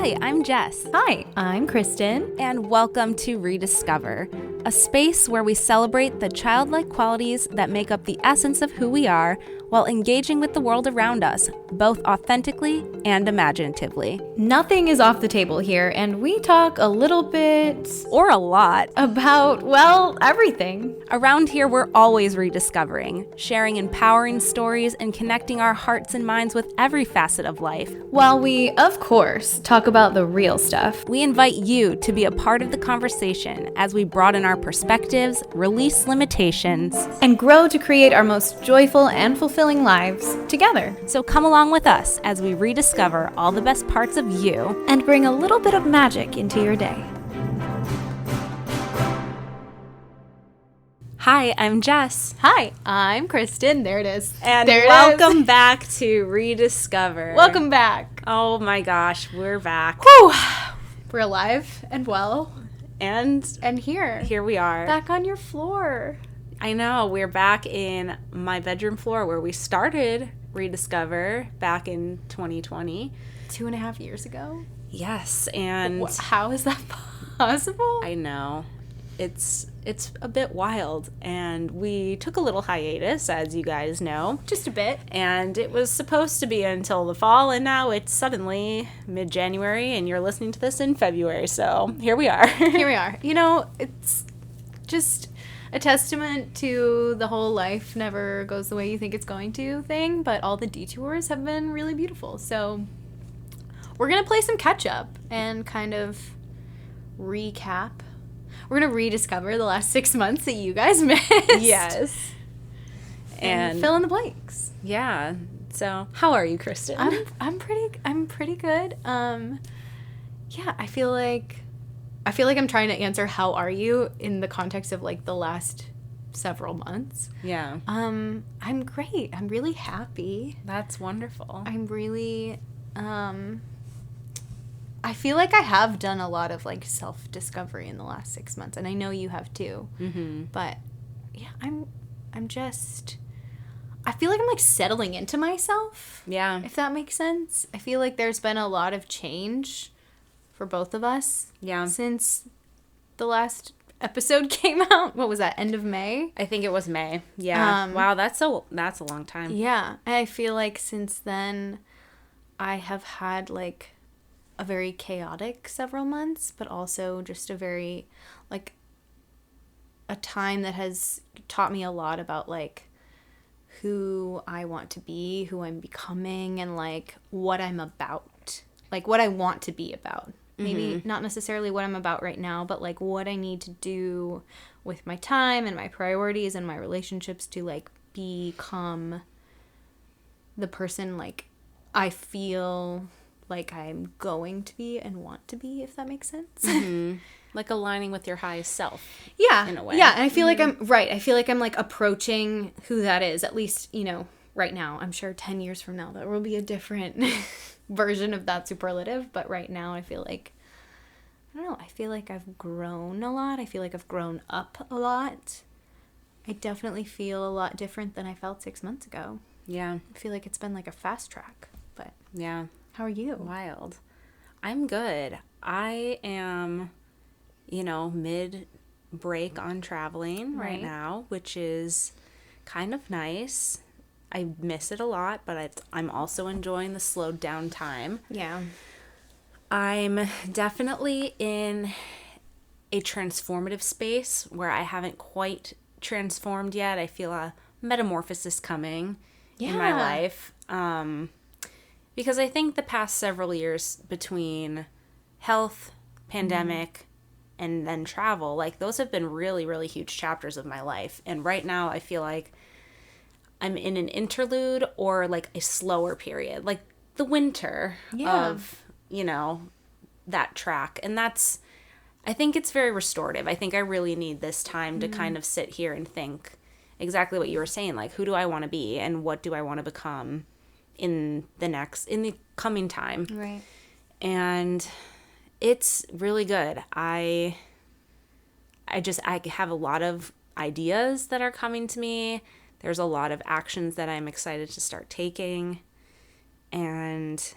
Hi, I'm Jess. Hi, I'm Kristen. And welcome to Rediscover, a space where we celebrate the childlike qualities that make up the essence of who we are while engaging with the world around us, both authentically and imaginatively. Nothing is off the table here, and we talk a little bit... Or a lot. About, well, everything. Around here, we're always rediscovering, sharing empowering stories, and connecting our hearts and minds with every facet of life. While we, of course, talk about the real stuff, we invite you to be a part of the conversation as we broaden our perspectives, release limitations, and grow to create our most joyful and fulfilling lives together. So come along with us as we rediscover all the best parts of you and bring a little bit of magic into your day. Hi, I'm Jess. Hi, I'm Kristen. There it is. And there welcome back to Rediscover. Welcome back. Oh my gosh, we're back. Whew. We're alive and well. And here we are. Back on your floor. I know, we're back in my bedroom floor where we started Rediscover back in 2020. 2.5 years ago? Yes, and... How is that possible? I know. It's a bit wild, and we took a little hiatus, as you guys know. Just a bit. And it was supposed to be until the fall, and now it's suddenly mid-January, and you're listening to this in February, so here we are. Here we are. You know, it's just a testament to the whole life never goes the way you think it's going to thing, but all the detours have been really beautiful. So we're going to play some catch up and kind of recap. We're going to rediscover the last 6 months that you guys missed. Yes. And fill in the blanks. Yeah. So, how are you, Kristen? I'm pretty good. Yeah, I feel like I'm trying to answer how are you in the context of like the last several months. Yeah. I'm great. I'm really happy. That's wonderful. I'm really I feel like I have done a lot of like self-discovery in the last 6 months, and I know you have too. Mm-hmm. But yeah, I'm just I feel like I'm like settling into myself. Yeah. If that makes sense. I feel like there's been a lot of change for both of us. Yeah. Since the last episode came out. What was that? End of May? I think it was May. Yeah. Wow, that's a long time. Yeah. I feel like since then I have had like a very chaotic several months, but also just a very like a time that has taught me a lot about like who I want to be, who I'm becoming, and like what I'm about, like what I want to be about. Maybe not necessarily what I'm about right now, but like what I need to do with my time and my priorities and my relationships to like become the person like I feel like I'm going to be and want to be, if that makes sense. Mm-hmm. Like aligning with your highest self. Yeah. In a way. Yeah, and I feel like I'm right. I feel like I'm like approaching who that is, at least, you know, right now. I'm sure 10 years from now there will be a different version of that superlative, but right now I feel like I don't know, I feel like I've grown a lot. I feel like I've grown up a lot. I definitely feel a lot different than I felt 6 months ago. Yeah. I feel like it's been like a fast track, but yeah. How are you? Wild. I'm good. I am, mid-break on traveling right now, which is kind of nice. I miss it a lot, but I'm also enjoying the slowed down time. Yeah. I'm definitely in a transformative space where I haven't quite transformed yet. I feel a metamorphosis coming in my life. Because I think the past several years between health, pandemic, and then travel, like those have been really, really huge chapters of my life. And right now I feel like I'm in an interlude or like a slower period, like the winter of, that track. And I think it's very restorative. I think I really need this time to kind of sit here and think exactly what you were saying, like who do I want to be and what do I want to become in the coming time. Right. And it's really good. I have a lot of ideas that are coming to me. There's a lot of actions that I'm excited to start taking. And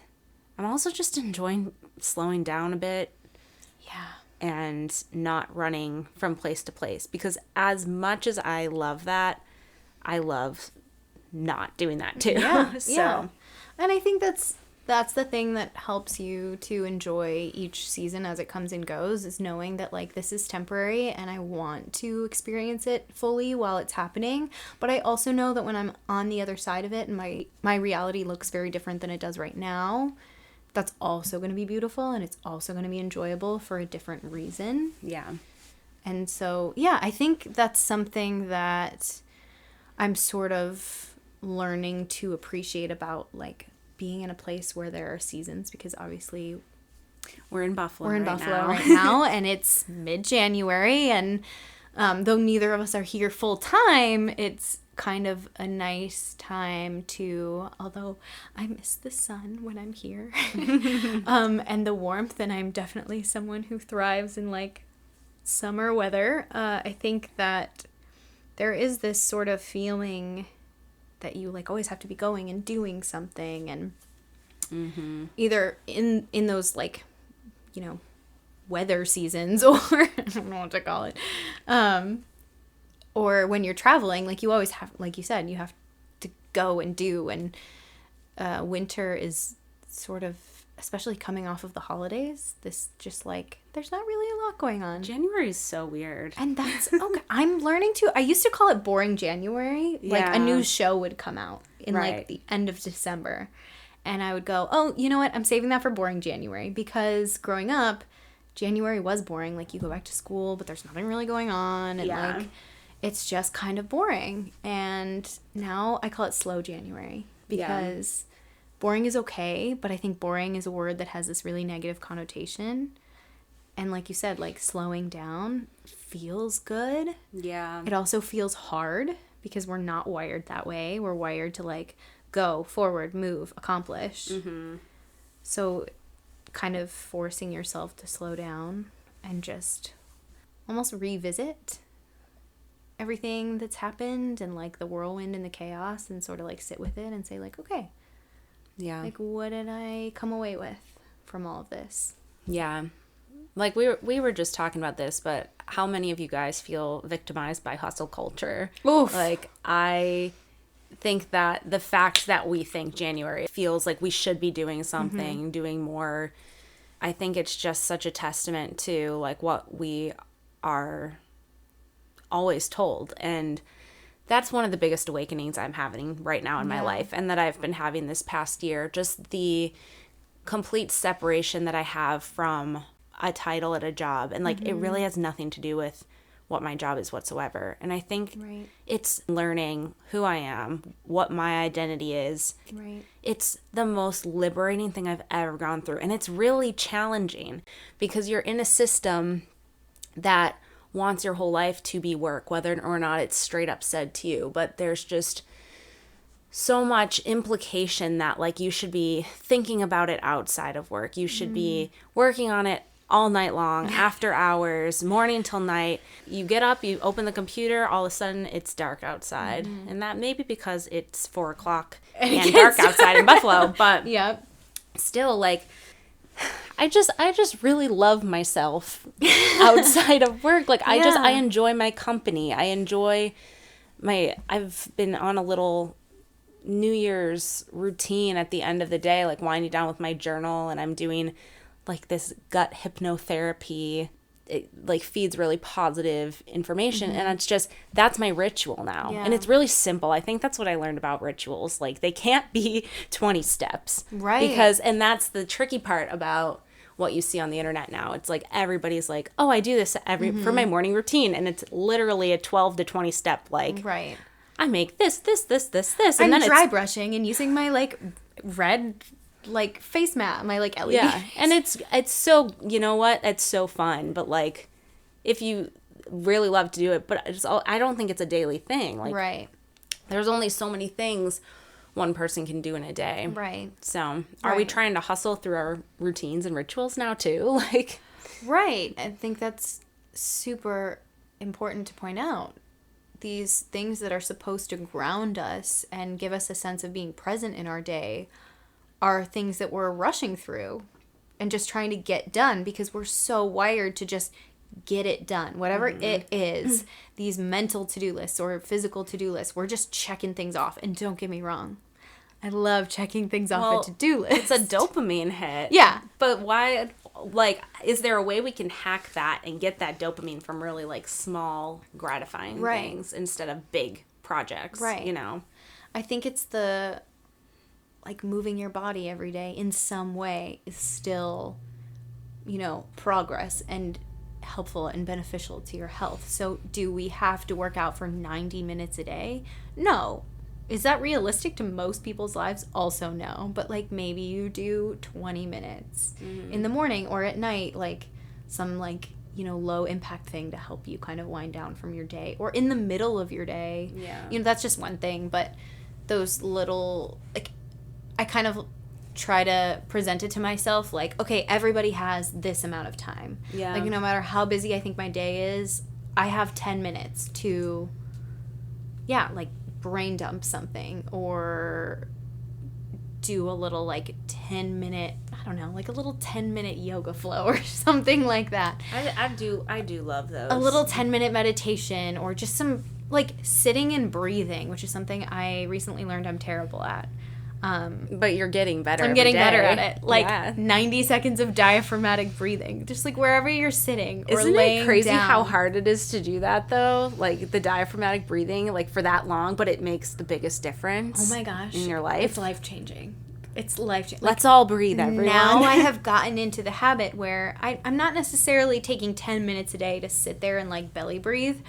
I'm also just enjoying slowing down a bit. Yeah. And not running from place to place. Because as much as I love that, I love not doing that too. Yeah. So. Yeah. And I think that's the thing that helps you to enjoy each season as it comes and goes, is knowing that like this is temporary and I want to experience it fully while it's happening. But I also know that when I'm on the other side of it and my reality looks very different than it does right now, that's also going to be beautiful, and it's also going to be enjoyable for a different reason. Yeah. And so, yeah, I think that's something that I'm sort of learning to appreciate about, like, being in a place where there are seasons, because obviously we're in Buffalo right now, and it's mid-January, and though neither of us are here full time, it's kind of a nice time to, although I miss the sun when I'm here and the warmth, and I'm definitely someone who thrives in like summer weather. I think that there is this sort of feeling that you like always have to be going and doing something, and either in those like, you know, weather seasons, or I don't know what to call it, or when you're traveling, like you always have, like you said, you have to go and do. And winter is sort of, especially coming off of the holidays, this just like, there's not really a lot going on. January is so weird. And that's okay. I'm learning to, I used to call it boring January. Like a new show would come out in like the end of December. And I would go, oh, you know what? I'm saving that for boring January, because growing up, January was boring. Like you go back to school, but there's nothing really going on. And like, it's just kind of boring. And now I call it slow January, because boring is okay, but I think boring is a word that has this really negative connotation. And like you said, like slowing down feels good. Yeah. It also feels hard, because we're not wired that way. We're wired to like go forward, move, accomplish. Mm-hmm. So kind of forcing yourself to slow down and just almost revisit everything that's happened, and like the whirlwind and the chaos, and sort of like sit with it and say like, okay, like what did I come away with from all of this? Yeah. Like we were just talking about this, but how many of you guys feel victimized by hustle culture? Oof. Like I think that the fact that we think January feels like we should be doing something, doing more, I think it's just such a testament to like what we are always told. And that's one of the biggest awakenings I'm having right now in my life, and that I've been having this past year, just the complete separation that I have from a title at a job. And like it really has nothing to do with what my job is whatsoever. And I think it's learning who I am, what my identity is. It's the most liberating thing I've ever gone through. And it's really challenging, because you're in a system that wants your whole life to be work, whether or not it's straight up said to you. But there's just so much implication that like you should be thinking about it outside of work. You should be working on it all night long, after hours, morning till night. You get up, you open the computer, all of a sudden it's dark outside. And that may be because it's 4:00 and dark outside in Buffalo, but still, like, I just really love myself outside of work. Like I enjoy my company. I've been on a little New Year's routine at the end of the day, like winding down with my journal, and I'm doing like this gut hypnotherapy. It like feeds really positive information, and it's just, that's my ritual now. And it's really simple. I think that's what I learned about rituals. Like they can't be 20 steps. Because, and that's the tricky part about what you see on the internet now. It's like everybody's like, oh, I do this for my morning routine, and it's literally a 12 to 20 step, like I make this, and I'm then dry brushing and using my like red like face mat, my like LED. And it's so, you know what, it's so fun. But like if you really love to do it, but I don't think it's a daily thing. Like there's only so many things one person can do in a day. So are we trying to hustle through our routines and rituals now too? Like I think that's super important to point out. These things that are supposed to ground us and give us a sense of being present in our day are things that we're rushing through and just trying to get done, because we're so wired to just get it done. Whatever it is, these mental to-do lists or physical to-do lists, we're just checking things off. And don't get me wrong, I love checking things off a to-do list. It's a dopamine hit. Yeah. But why, like, is there a way we can hack that and get that dopamine from really, like, small, gratifying things instead of big projects? Right. You know? I think it's the, like, moving your body every day in some way is still, you know, progress and helpful and beneficial to your health. So do we have to work out for 90 minutes a day? No. Is that realistic to most people's lives? Also no. But, like, maybe you do 20 minutes in the morning or at night, like, some, like, you know, low impact thing to help you kind of wind down from your day, or in the middle of your day. Yeah. You know, that's just one thing, but those little, like, I kind of try to present it to myself like, okay, everybody has this amount of time. Yeah. Like, no matter how busy I think my day is, I have 10 minutes to, like, brain dump something or do a little, like, 10-minute, I don't know, like a little 10-minute yoga flow or something like that. I do love those. A little 10-minute meditation, or just some, like, sitting and breathing, which is something I recently learned I'm terrible at. But you're getting better. I'm getting better at it. Like, 90 seconds of diaphragmatic breathing. Just, like, wherever you're sitting or Isn't laying it crazy down. how hard it is to do that, though? Like, the diaphragmatic breathing, like, for that long, but it makes the biggest difference. Oh, my gosh. In your life. It's life-changing. It's life-changing. Let's all breathe, everyone. Now I have gotten into the habit where I'm not necessarily taking 10 minutes a day to sit there and, like, belly breathe.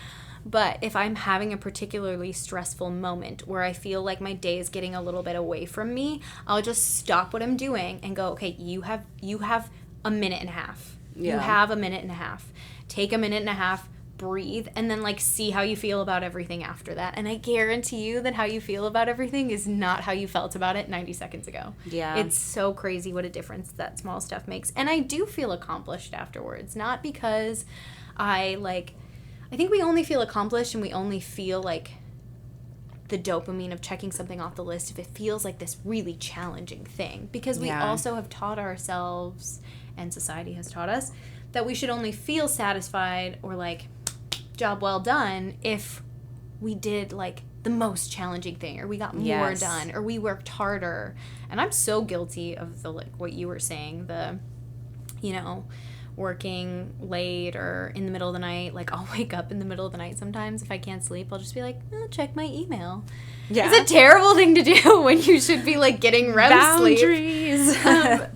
But if I'm having a particularly stressful moment where I feel like my day is getting a little bit away from me, I'll just stop what I'm doing and go, okay, you have a minute and a half. Yeah. You have a minute and a half. Take a minute and a half, breathe, and then, like, see how you feel about everything after that. And I guarantee you that how you feel about everything is not how you felt about it 90 seconds ago. Yeah. It's so crazy what a difference that small stuff makes. And I do feel accomplished afterwards, not because I think we only feel accomplished and we only feel, like, the dopamine of checking something off the list if it feels like this really challenging thing. Because we also have taught ourselves, and society has taught us, that we should only feel satisfied or, like, job well done if we did, like, the most challenging thing, or we got more done, or we worked harder. And I'm so guilty of the, like, what you were saying, the, you know, working late or in the middle of the night. Like, I'll wake up in the middle of the night sometimes if I can't sleep. I'll just be like, I'll check my email. Yeah. It's a terrible thing to do when you should be, like, getting REM sleep. Boundaries.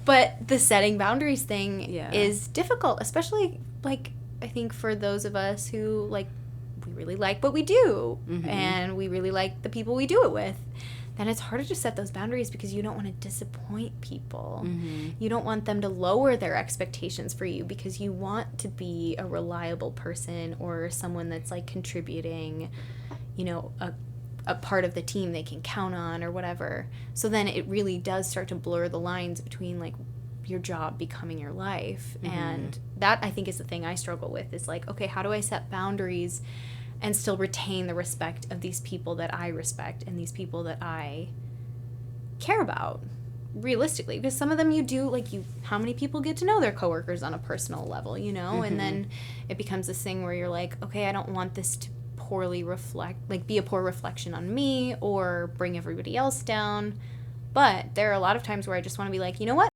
But the setting boundaries thing is difficult, especially, like, I think for those of us who, like, we really like what we do and we really like the people we do it with. Then it's harder to set those boundaries because you don't want to disappoint people. You don't want them to lower their expectations for you because you want to be a reliable person or someone that's, like, contributing, you know, a part of the team they can count on or whatever. So then it really does start to blur the lines between, like, your job becoming your life. And that, I think, is the thing I struggle with, is, like, okay, how do I set boundaries and still retain the respect of these people that I respect and these people that I care about realistically? Because some of them you do, like, how many people get to know their coworkers on a personal level, you know? And then it becomes this thing where you're like, okay, I don't want this to poorly be a poor reflection on me or bring everybody else down. But there are a lot of times where I just want to be like, you know what?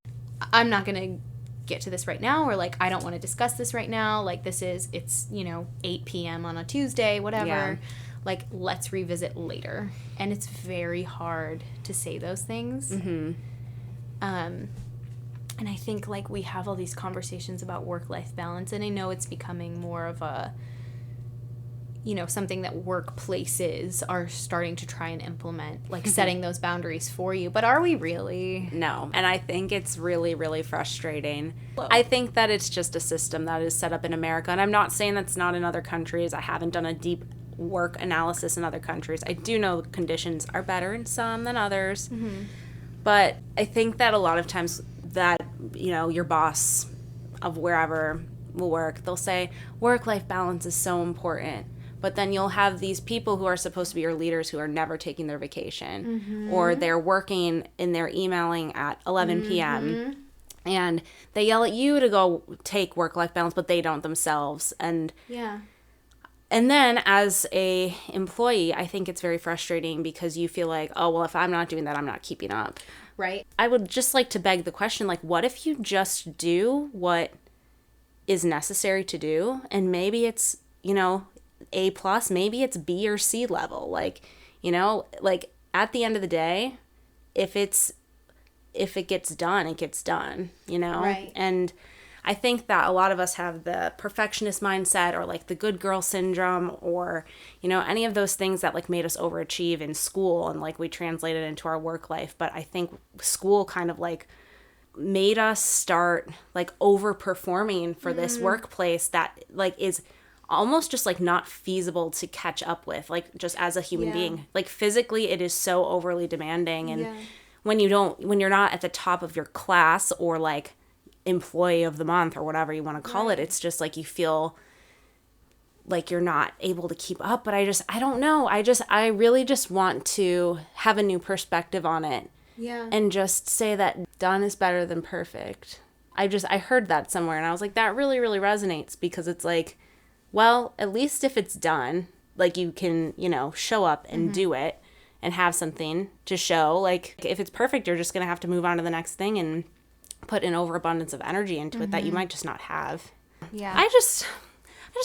I'm not going to get to this right now, or, like, I don't want to discuss this right now. Like, it's, you know, 8 p.m. on a Tuesday, whatever. Yeah. Like, let's revisit later. And it's very hard to say those things. And I think, like, we have all these conversations about work-life balance, and I know it's becoming more of a, you know, something that workplaces are starting to try and implement, like, setting those boundaries for you. But are we really? No. And I think it's really, really frustrating. I think that it's just a system that is set up in America. And I'm not saying that's not in other countries. I haven't done a deep work analysis in other countries. I do know conditions are better in some than others. But I think that a lot of times that, you know, your boss of wherever will work, they'll say work-life balance is so important. But then you'll have these people who are supposed to be your leaders who are never taking their vacation. Or they're working and they're emailing at 11 p.m. And they yell at you to go take work-life balance, but they don't themselves. Yeah. And then as a employee, I think it's very frustrating because you feel like, oh, well, if I'm not doing that, I'm not keeping up. Right. I would just like to beg the question, like, what if you just do what is necessary to do? And maybe it's, A plus, maybe it's B or C level. Like, like at the end of the day, if it gets done, it gets done, Right. And I think that a lot of us have the perfectionist mindset or like the good girl syndrome or, any of those things that like made us overachieve in school and like we translated into our work life. But I think school kind of like made us start like overperforming for this workplace that like is almost just like not feasible to catch up with, like just as a human being. Like physically it is so overly demanding, and when you're not at the top of your class or like employee of the month or whatever you want to call it, it's just like you feel like you're not able to keep up. But I don't know, I really just want to have a new perspective on it. Yeah. And just say that done is better than perfect. I heard that somewhere and I was like, that really, really resonates, because it's like, well, at least if it's done, like you can, show up and do it and have something to show. Like if it's perfect, you're just going to have to move on to the next thing and put an overabundance of energy into it that you might just not have. Yeah. I just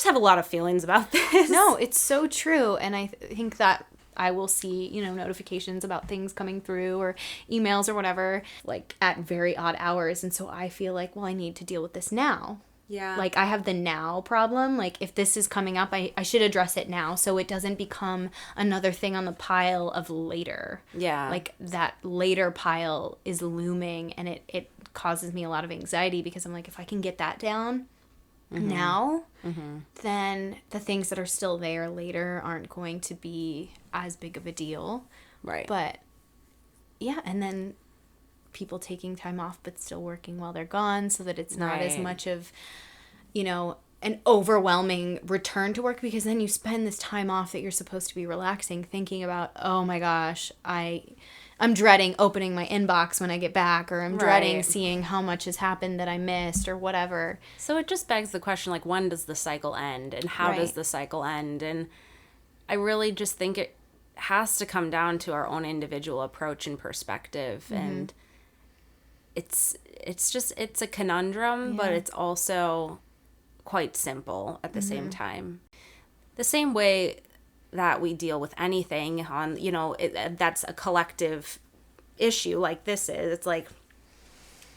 have a lot of feelings about this. No, it's so true. And I think that I will see, notifications about things coming through or emails or whatever, like at very odd hours. And so I feel like, well, I need to deal with this now. Yeah. Like I have the now problem. Like if this is coming up, I should address it now so it doesn't become another thing on the pile of later. Yeah. Like that later pile is looming, and it causes me a lot of anxiety because I'm like, if I can get that down now, then the things that are still there later aren't going to be as big of a deal. Right. But yeah, and then people taking time off but still working while they're gone so that it's not as much of, an overwhelming return to work, because then you spend this time off that you're supposed to be relaxing thinking about, oh my gosh, I'm dreading opening my inbox when I get back, or I'm dreading seeing how much has happened that I missed or whatever. So it just begs the question, like, when does the cycle end and how does the cycle end? And I really just think it has to come down to our own individual approach and perspective. And it's a conundrum, but it's also quite simple at the same time. The same way that we deal with anything on, that's a collective issue like this is. It's like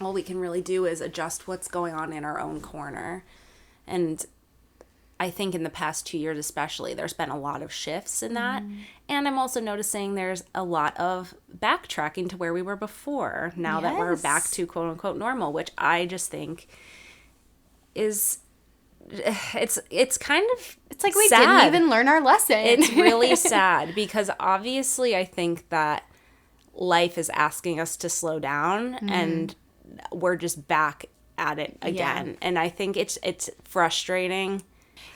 all we can really do is adjust what's going on in our own corner. And I think in the past 2 years especially, there's been a lot of shifts in that. And I'm also noticing there's a lot of backtracking to where we were before, now that we're back to quote unquote normal, which I just think is, it's kind of, It's like we sad. didn't even learn our lesson. It's really sad, because obviously I think that life is asking us to slow down, and we're just back at it again. And I think it's frustrating.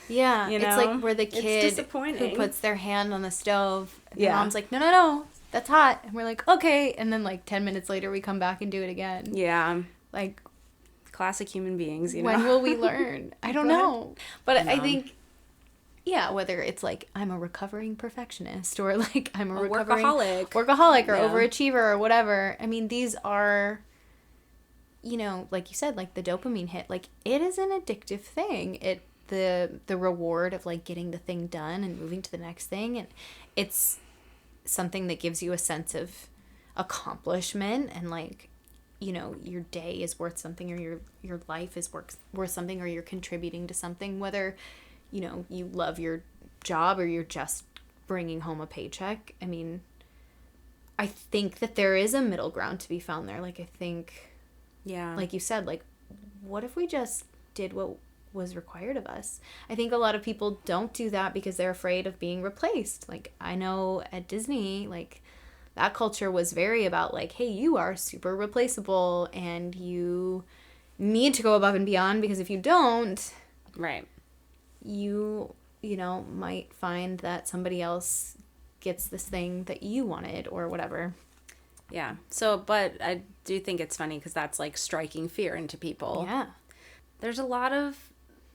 Yeah, You know? it's like we're the kid disappointing. who puts their hand on the stove. And mom's like, no, that's hot. And we're like, okay. And then like 10 minutes later, we come back and do it again. Yeah. Like, Classic human beings, when will we learn? I don't know. But I think, whether it's like I'm a recovering perfectionist or like I'm a recovering workaholic or overachiever or whatever. I mean, these are, like you said, like the dopamine hit. Like it is an addictive thing. The reward of like getting the thing done and moving to the next thing, and it's something that gives you a sense of accomplishment, and like your day is worth something, or your life is worth something, or you're contributing to something, whether you love your job or you're just bringing home a paycheck. I mean, I think that there is a middle ground to be found there. Like I think, like you said, like what if we just did what was required of us? I think a lot of people don't do that because they're afraid of being replaced. Like I know at Disney, like that culture was very about like, hey, you are super replaceable and you need to go above and beyond, because if you don't, you might find that somebody else gets this thing that you wanted or whatever. Yeah. So, but I do think it's funny because that's like striking fear into people. Yeah. There's a lot of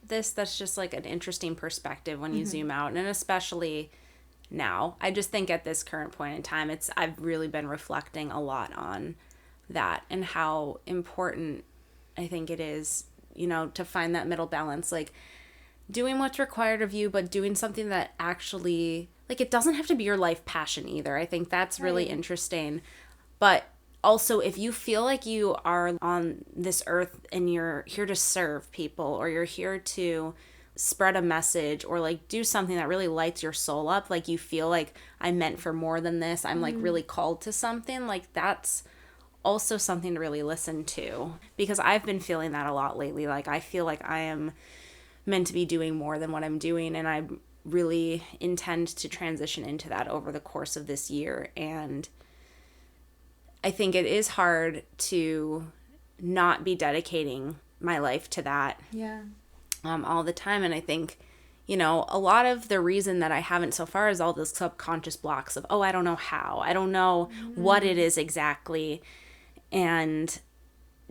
this that's just like an interesting perspective when you zoom out, and especially now. I just think at this current point in time, I've really been reflecting a lot on that and how important I think it is, to find that middle balance, like doing what's required of you, but doing something that actually, like, it doesn't have to be your life passion either. I think that's really interesting. But also, if you feel like you are on this earth and you're here to serve people, or you're here to spread a message, or like do something that really lights your soul up, like you feel like I'm meant for more than this, I'm like really called to something, like that's also something to really listen to, because I've been feeling that a lot lately. Like I feel like I am meant to be doing more than what I'm doing, and I really intend to transition into that over the course of this year. And I think it is hard to not be dedicating my life to that all the time. And I think, a lot of the reason that I haven't so far is all the subconscious blocks of, I don't know how, I don't know what it is exactly. And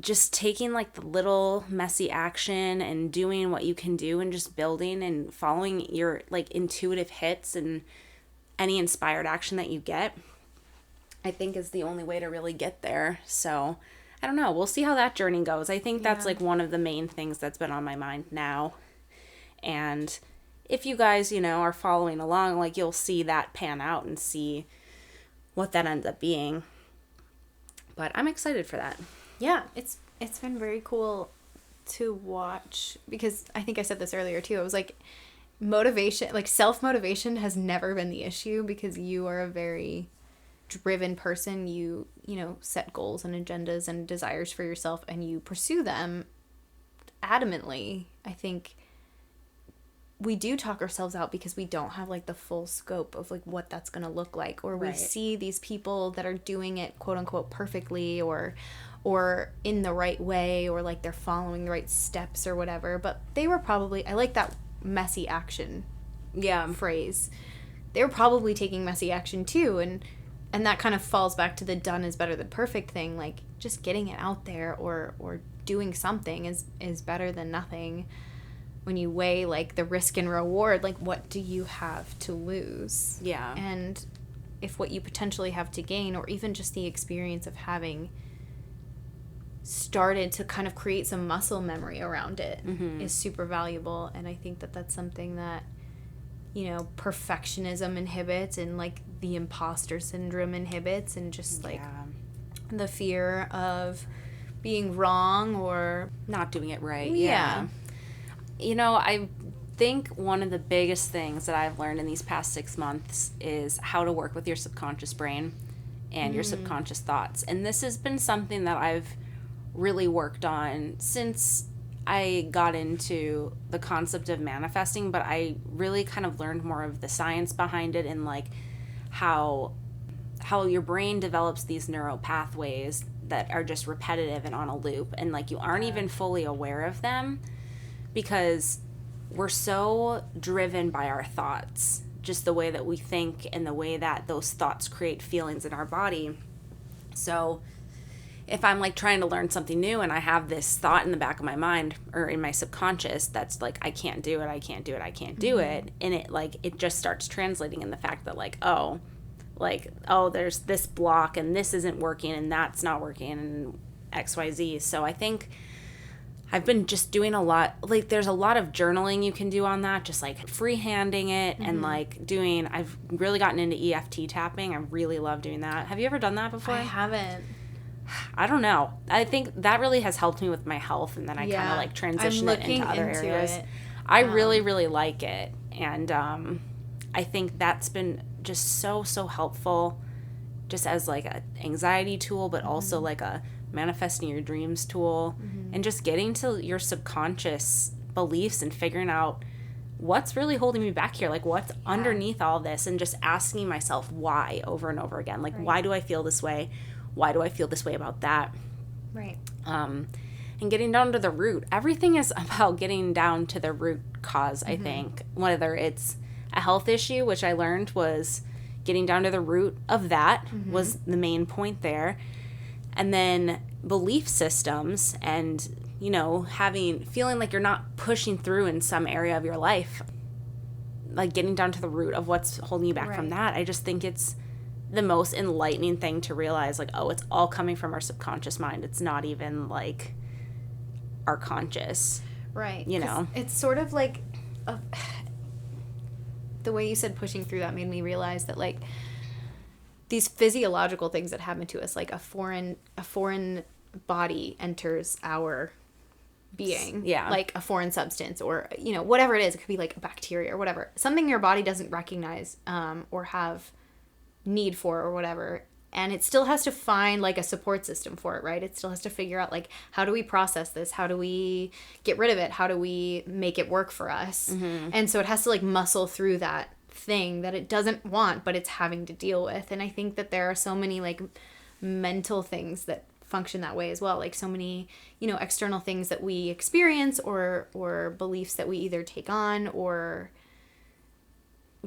just taking like the little messy action and doing what you can do and just building and following your like intuitive hits and any inspired action that you get, I think is the only way to really get there. So I don't know. We'll see how that journey goes. I think that's like one of the main things that's been on my mind now. And if you guys, are following along, like you'll see that pan out and see what that ends up being. But I'm excited for that. Yeah, it's been very cool to watch, because I think I said this earlier too. It was like motivation, like self-motivation has never been the issue, because you are a very driven person. You set goals and agendas and desires for yourself, and you pursue them adamantly. I think we do talk ourselves out because we don't have like the full scope of like what that's going to look like, or we see these people that are doing it quote unquote perfectly, or in the right way, or like they're following the right steps or whatever. But they were probably, I like that messy action phrase. They were probably taking messy action too, and that kind of falls back to the done is better than perfect thing. Like just getting it out there or doing something is better than nothing. When you weigh like the risk and reward, like what do you have to lose? Yeah. And if what you potentially have to gain, or even just the experience of having started to kind of create some muscle memory around it is super valuable. And I think that that's something that, perfectionism inhibits, and like the imposter syndrome inhibits, and just like the fear of being wrong or not doing it right. Yeah. I think one of the biggest things that I've learned in these past 6 months is how to work with your subconscious brain and your subconscious thoughts. And this has been something that I've really worked on since I got into the concept of manifesting, but I really kind of learned more of the science behind it, and like how your brain develops these neural pathways that are just repetitive and on a loop, and like you aren't even fully aware of them, because we're so driven by our thoughts, just the way that we think and the way that those thoughts create feelings in our body. So if I'm like trying to learn something new and I have this thought in the back of my mind or in my subconscious that's like, I can't do it, I can't do it, I can't do it. And it just starts translating in the fact that there's this block and this isn't working and that's not working and XYZ. So I think I've been just doing a lot, like there's a lot of journaling you can do on that, just like freehanding it and like I've really gotten into EFT tapping. I really love doing that. Have you ever done that before? I haven't. I don't know. I think that really has helped me with my health, and then I kind of like transition it into other areas. I really, really like it. And I think that's been just so, so helpful, just as like an anxiety tool, but also like a manifesting your dreams tool, and just getting to your subconscious beliefs and figuring out what's really holding me back here, like what's underneath all this, and just asking myself why over and over again. Like, why do I feel this way? Why do I feel this way about that? Right. And getting down to the root. Everything is about getting down to the root cause, I think. Whether it's a health issue, which I learned was, getting down to the root of that was the main point there. And then belief systems and, you know, feeling like you're not pushing through in some area of your life, like getting down to the root of what's holding you back from that. I just think it's the most enlightening thing to realize, like, oh, it's all coming from our subconscious mind. It's not even like our conscious. Right. You know? It's sort of like the way you said pushing through that made me realize that, like, these physiological things that happen to us, like a foreign body enters our being, like a foreign substance, or, you know, whatever it is. It could be like a bacteria or whatever, something your body doesn't recognize or have need for or whatever, and it still has to find like a support system for it, right? It still has to figure out, like, how do we process this, how do we get rid of it, how do we make it work for us. And so it has to like muscle through that thing that it doesn't want, but it's having to deal with. And I think that there are so many like mental things that function that way as well, like so many, you know, external things that we experience or beliefs that we either take on or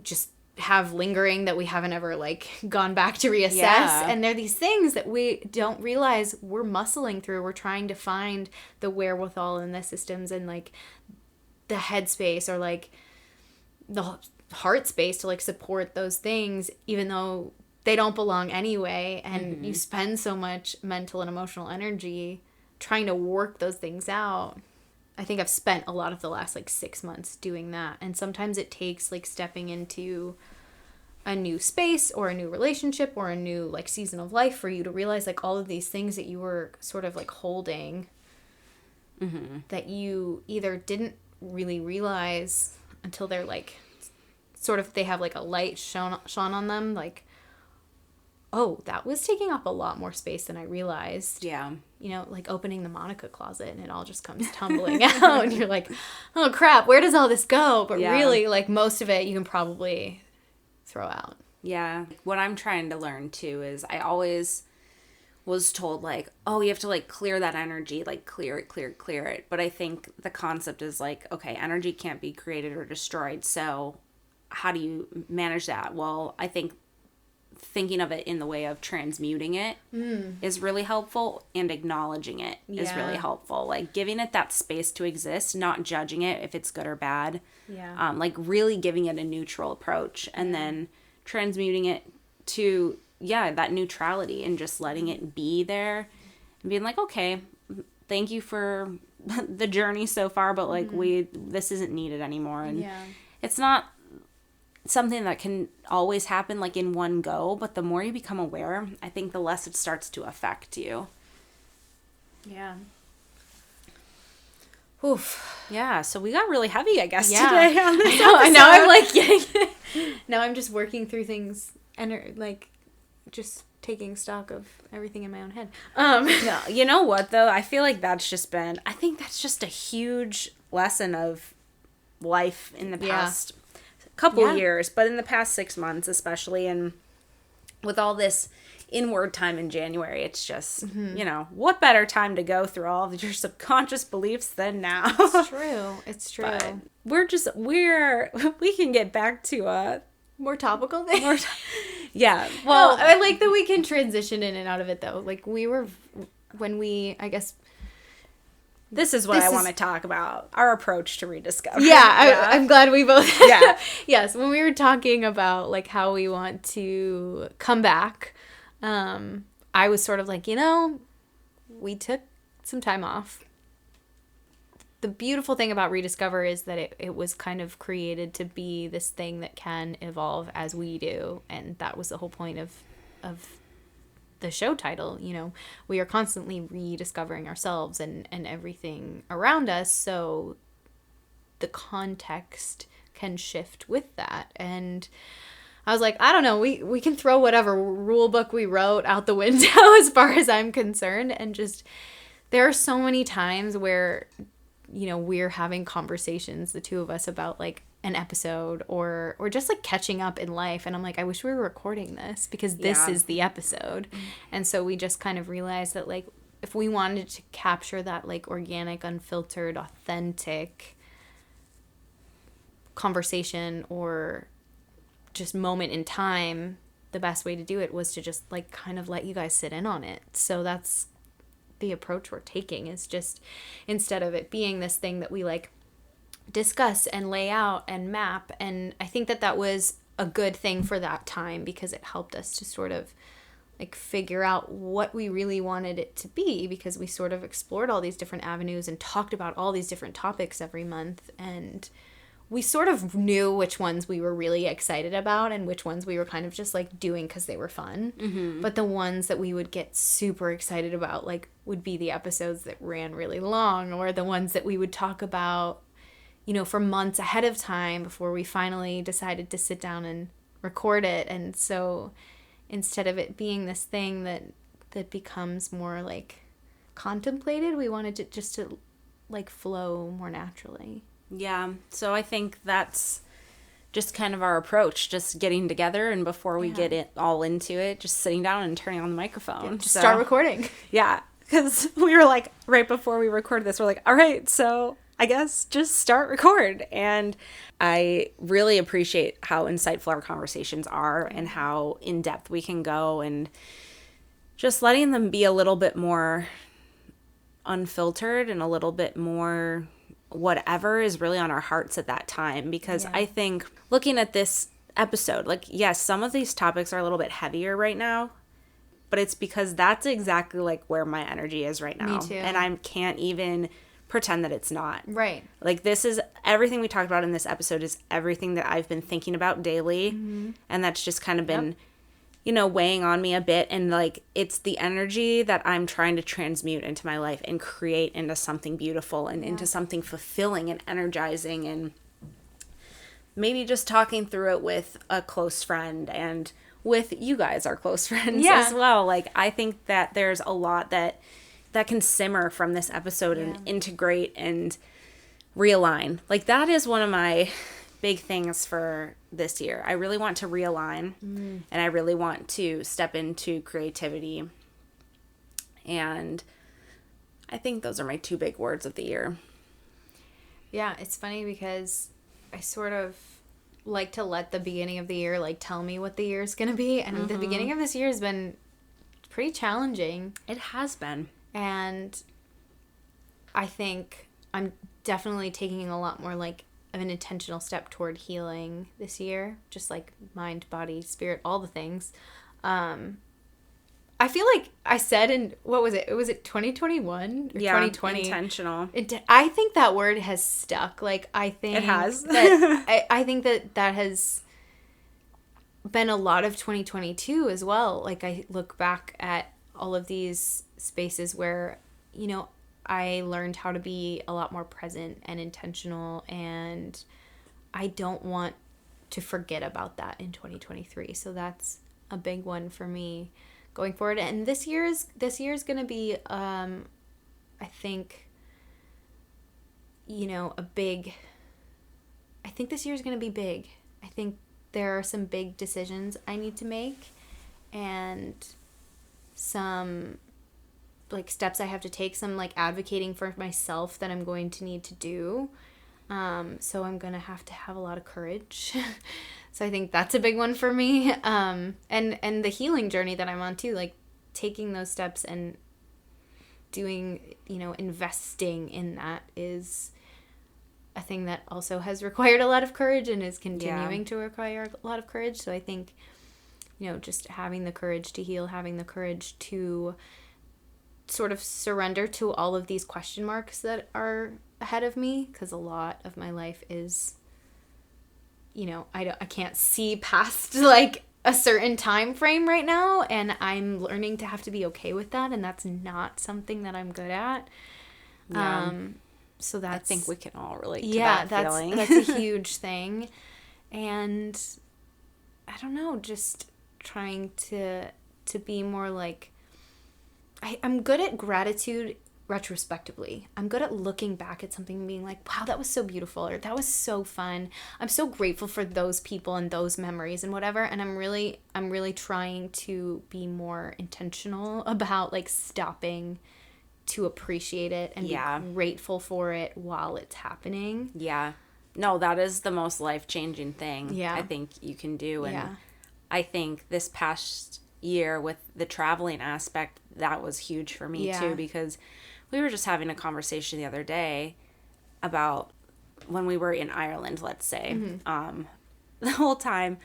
just have lingering that we haven't ever like gone back to reassess. And they're these things that we don't realize we're muscling through. We're trying to find the wherewithal in the systems and like the headspace or like the heart space to like support those things, even though they don't belong anyway. And you spend so much mental and emotional energy trying to work those things out. I think I've spent a lot of the last like 6 months doing that. And sometimes it takes like stepping into a new space or a new relationship or a new like season of life for you to realize like all of these things that you were sort of like holding that you either didn't really realize until they're like sort of, they have like a light shone on them, like, oh, that was taking up a lot more space than I realized. Yeah. You know, like opening the Monica closet and it all just comes tumbling out and you're like, oh crap, where does all this go? But really, like, most of it you can probably throw out. Yeah. What I'm trying to learn too is I always was told like, oh, you have to like clear that energy, like clear it. But I think the concept is like, okay, energy can't be created or destroyed. So how do you manage that? Well, I think thinking of it in the way of transmuting it is really helpful, and acknowledging it is really helpful. Like giving it that space to exist, not judging it if it's good or bad. Yeah. Like really giving it a neutral approach, and then transmuting it to, that neutrality, and just letting it be there and being like, okay, thank you for the journey so far, but like this isn't needed anymore. And it's not something that can always happen like in one go, but the more you become aware, I think the less it starts to affect you. Yeah. Oof. Yeah, so we got really heavy, I guess, Yeah. today on this I know, episode. I'm like getting now I'm just working through things and like just taking stock of everything in my own head. No, you know what though? I feel like I think that's just a huge lesson of life in the past couple years, but in the past 6 months especially, and with all this inward time in January, it's just, you know, what better time to go through all of your subconscious beliefs than now? It's true. But we can get back to more topical things. Well, I like that we can transition in and out of it though. Like this is what I want to talk about. Our approach to rediscovery. I'm glad we both. Yeah. Yes, when we were talking about like how we want to come back, I was sort of like, you know, we took some time off. The beautiful thing about Rediscover is that it was kind of created to be this thing that can evolve as we do, and that was the whole point of the show title. You know, we are constantly rediscovering ourselves and everything around us, so the context can shift with that. And I was like, I don't know, we can throw whatever rule book we wrote out the window as far as I'm concerned, and just there are so many times where, you know, we're having conversations, the two of us, about like an episode or just like catching up in life, and I'm like, I wish we were recording this because this is the episode. And so we just kind of realized that like if we wanted to capture that like organic, unfiltered, authentic conversation or just moment in time, the best way to do it was to just like kind of let you guys sit in on it. So that's the approach we're taking, is just instead of it being this thing that we like discuss and lay out and map. And I think that was a good thing for that time, because it helped us to sort of like figure out what we really wanted it to be, because we sort of explored all these different avenues and talked about all these different topics every month, and we sort of knew which ones we were really excited about and which ones we were kind of just like doing because they were fun. Mm-hmm. But the ones that we would get super excited about like would be the episodes that ran really long, or the ones that we would talk about, you know, for months ahead of time before we finally decided to sit down and record it. And so instead of it being this thing that becomes more like contemplated, we wanted it just to like flow more naturally. Yeah. So I think that's just kind of our approach, just getting together, and before we get it all into it, just sitting down and turning on the microphone. Just start recording. Yeah. Because we were like, right before we recorded this, we're like, all right, so I guess just start record. And I really appreciate how insightful our conversations are and how in depth we can go, and just letting them be a little bit more unfiltered and a little bit more whatever is really on our hearts at that time. Because I think looking at this episode, like, yes, some of these topics are a little bit heavier right now, but it's because that's exactly like where my energy is right now. Me too. And I can't even pretend that it's not. Right. Like, this is everything we talked about in this episode is everything that I've been thinking about daily. Mm-hmm. And that's just kind of been, you know, weighing on me a bit. And like, it's the energy that I'm trying to transmute into my life and create into something beautiful and into something fulfilling and energizing. And maybe just talking through it with a close friend and with you guys, our close friends as well. Like, I think that there's a lot that can simmer from this episode and integrate and realign. Like, that is one of my big things for this year. I really want to realign, and I really want to step into creativity. And I think those are my two big words of the year. Yeah, it's funny because I sort of like to let the beginning of the year like tell me what the year is going to be. And the beginning of this year has been pretty challenging. It has been. And I think I'm definitely taking a lot more like of an intentional step toward healing this year. Just like mind, body, spirit, all the things. I feel like I said in, what was it? Was it 2021 or 2020? Intentional. I think that word has stuck. Like, I think it has. that, I think that has been a lot of 2022 as well. Like, I look back at all of these spaces where, you know, I learned how to be a lot more present and intentional, and I don't want to forget about that in 2023. So that's a big one for me going forward. And this year's going to be, I think, you know, I think this year's going to be big. I think there are some big decisions I need to make, and some like steps I have to take, some like advocating for myself that I'm going to need to do. So I'm going to have a lot of courage. So I think that's a big one for me. And the healing journey that I'm on too, like taking those steps and doing, you know, investing in that is a thing that also has required a lot of courage and is continuing to require a lot of courage. So I think, you know, just having the courage to heal, having the courage to sort of surrender to all of these question marks that are ahead of me, because a lot of my life is, you know, I can't see past like a certain time frame right now, and I'm learning to have to be okay with that, and that's not something that I'm good at. So that's, I think we can all relate to that feeling. That's a huge thing. And I don't know, just trying to be more like, I'm good at gratitude retrospectively. I'm good at looking back at something and being like, wow, that was so beautiful, or that was so fun. I'm so grateful for those people and those memories and whatever. And I'm really trying to be more intentional about like stopping to appreciate it and be grateful for it while it's happening. Yeah. No, that is the most life-changing thing I think you can do. And I think this past year with the traveling aspect, that was huge for me too, because we were just having a conversation the other day about when we were in Ireland, let's say. The whole time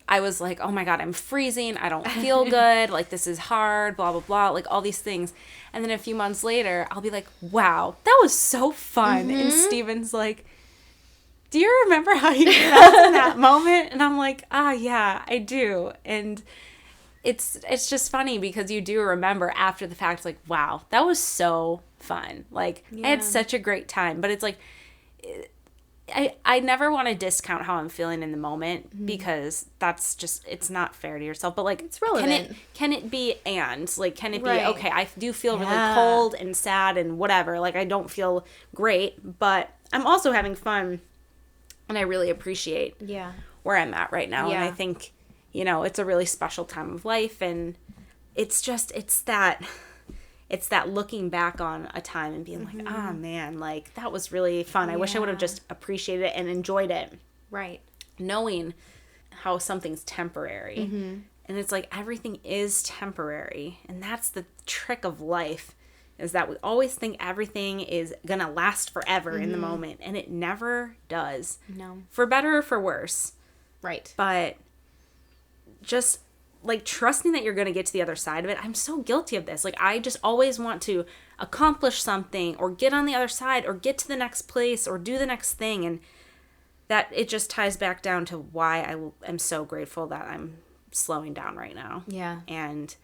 I was like, oh my God, I'm freezing. I don't feel good. Like, this is hard, blah, blah, blah. Like, all these things. And then a few months later, I'll be like, wow, that was so fun. And Steven's like, do you remember how you felt in that moment? And I'm like, yeah, I do. And it's just funny because you do remember after the fact, like, wow, that was so fun. Like, I had such a great time. But it's like, I never want to discount how I'm feeling in the moment because that's just, it's not fair to yourself. But like, it's relevant. Can it be like, can it be, okay, I do feel really cold and sad and whatever. Like, I don't feel great, but I'm also having fun and I really appreciate where I'm at right now. And I think, it's a really special time of life, and it's that looking back on a time and being like, man, like, that was really fun. I wish I would have just appreciated it and enjoyed it. Right. Knowing how something's temporary. And it's like, everything is temporary. And that's the trick of life, is that we always think everything is going to last forever in the moment. And it never does. No. For better or for worse. Right. But just like trusting that you're going to get to the other side of it. I'm so guilty of this. Like, I just always want to accomplish something or get on the other side or get to the next place or do the next thing. And that it just ties back down to why I am so grateful that I'm slowing down right now. Yeah. And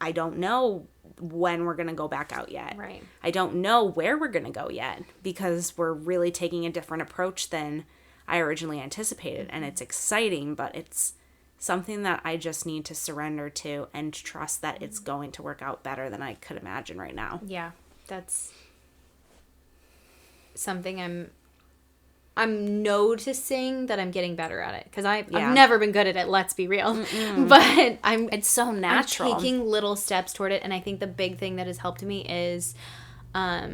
I don't know when we're going to go back out yet. Right. I don't know where we're going to go yet, because we're really taking a different approach than I originally anticipated. And it's exciting, but it's something that I just need to surrender to and trust that it's going to work out better than I could imagine right now. Yeah, that's something I'm noticing that I'm getting better at it, because I've never been good at it, let's be real. But it's so natural. I'm taking little steps toward it, and I think the big thing that has helped me is I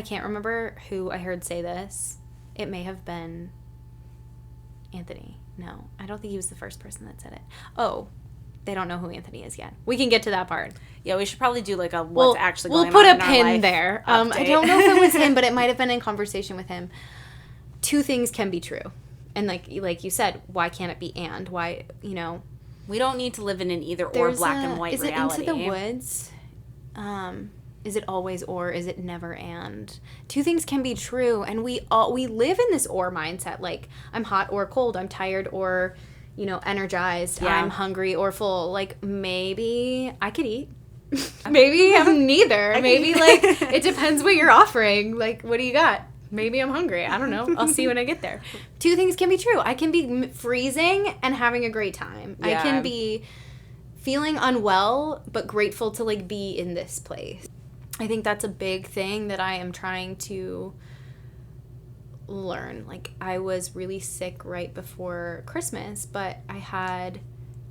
can't remember who I heard say this. It may have been Anthony. No, I don't think he was the first person that said it. Oh, they don't know who Anthony is yet. We can get to that part. Yeah, we should probably do like what's actually going on. We'll put in a our pin life there. update. I don't know if it was him, but it might have been in conversation with him. Two things can be true. And like you said, why can't it be and? Why, we don't need to live in an either or black and white reality. Is it Into the Woods? Is it always or? Is it never and? Two things can be true, and we live in this or mindset. Like, I'm hot or cold, I'm tired or, energized, I'm hungry or full. Like, maybe I could eat. Maybe I'm neither. Maybe, like, it depends what you're offering. Like, what do you got? Maybe I'm hungry. I don't know. I'll see when I get there. Two things can be true. I can be freezing and having a great time. Yeah. I can be feeling unwell, but grateful to, like, be in this place. I think that's a big thing that I am trying to learn. Like, I was really sick right before Christmas, but I had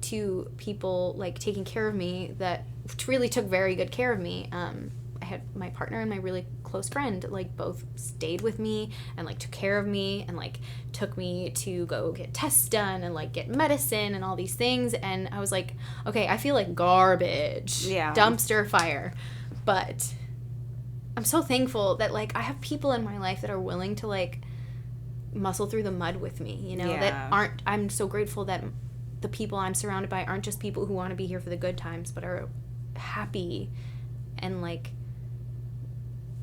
two people, like, taking care of me that really took very good care of me. I had my partner and my really close friend, like, both stayed with me and, like, took care of me and, like, took me to go get tests done and, like, get medicine and all these things. And I was like, okay, I feel like garbage. Yeah. Dumpster fire. But I'm so thankful that, like, I have people in my life that are willing to, like, muscle through the mud with me, I'm so grateful that the people I'm surrounded by aren't just people who want to be here for the good times, but are happy and, like,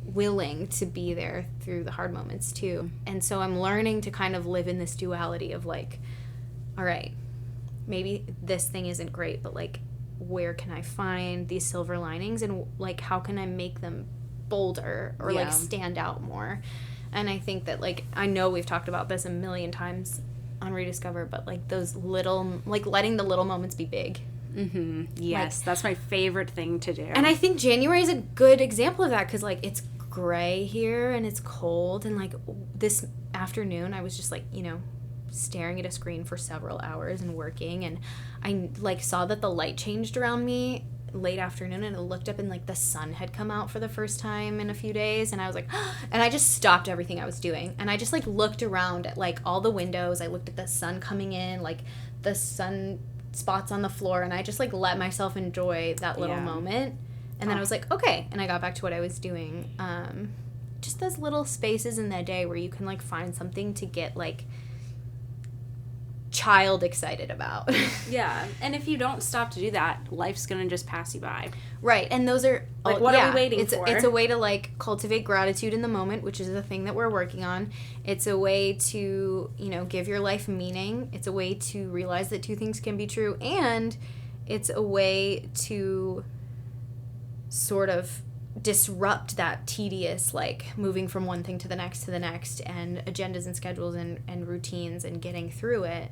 willing to be there through the hard moments too. And so I'm learning to kind of live in this duality of, like, all right, maybe this thing isn't great, but, like, where can I find these silver linings, and, like, how can I make them bolder or like stand out more? And I think that, like, I know we've talked about this a million times on Rediscover, but, like, those little, like, letting the little moments be big. Mm-hmm. Yes, like, that's my favorite thing to do. And I think January is a good example of that, because, like, it's gray here and it's cold, and, like, this afternoon I was just, like, staring at a screen for several hours and working, and I, like, saw that the light changed around me late afternoon, and I looked up and like the sun had come out for the first time in a few days, and I was like, and I just stopped everything I was doing, and I just like looked around at like all the windows. I looked at the sun coming in, like the sun spots on the floor, and I just like let myself enjoy that little moment. And then I was like, okay, and I got back to what I was doing. Just those little spaces in the day where you can like find something to get like child excited about. Yeah, and if you don't stop to do that, life's gonna just pass you by. Right, and those are like, what are we waiting for? It's a way to like cultivate gratitude in the moment, which is the thing that we're working on. It's a way to, you know, give your life meaning. It's a way to realize that two things can be true, and it's a way to sort of disrupt that tedious, like, moving from one thing to the next, and agendas and schedules and routines, and getting through it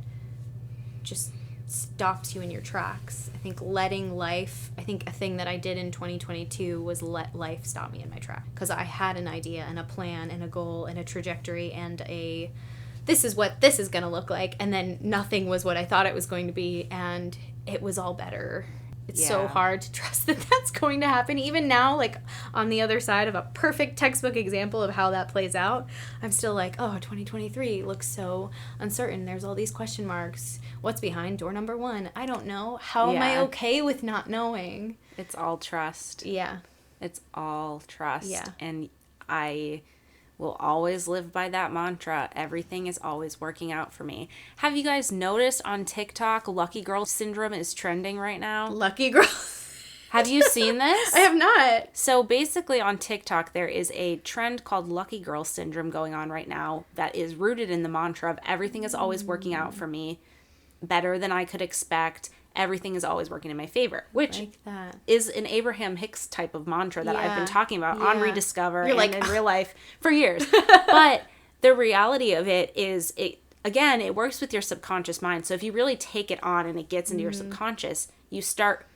just stops you in your tracks. I think a thing that I did in 2022 was let life stop me in my track, because I had an idea and a plan and a goal and a trajectory and this is what this is going to look like, and then nothing was what I thought it was going to be, and it was all better. It's so hard to trust that that's going to happen. Even now, like, on the other side of a perfect textbook example of how that plays out, I'm still like, oh, 2023 looks so uncertain. There's all these question marks. What's behind door number 1? I don't know. How am I okay with not knowing? It's all trust. Yeah. It's all trust. Yeah. And I will always live by that mantra. Everything is always working out for me. Have you guys noticed on TikTok, Lucky Girl Syndrome is trending right now? Lucky Girl. Have you seen this? I have not. So basically on TikTok, there is a trend called Lucky Girl Syndrome going on right now that is rooted in the mantra of everything is always working out for me, better than I could expect. Everything is always working in my favor, which is an Abraham Hicks type of mantra that I've been talking about on Rediscover and in real life for years. But the reality of it is, it works with your subconscious mind. So if you really take it on and it gets into your subconscious, you start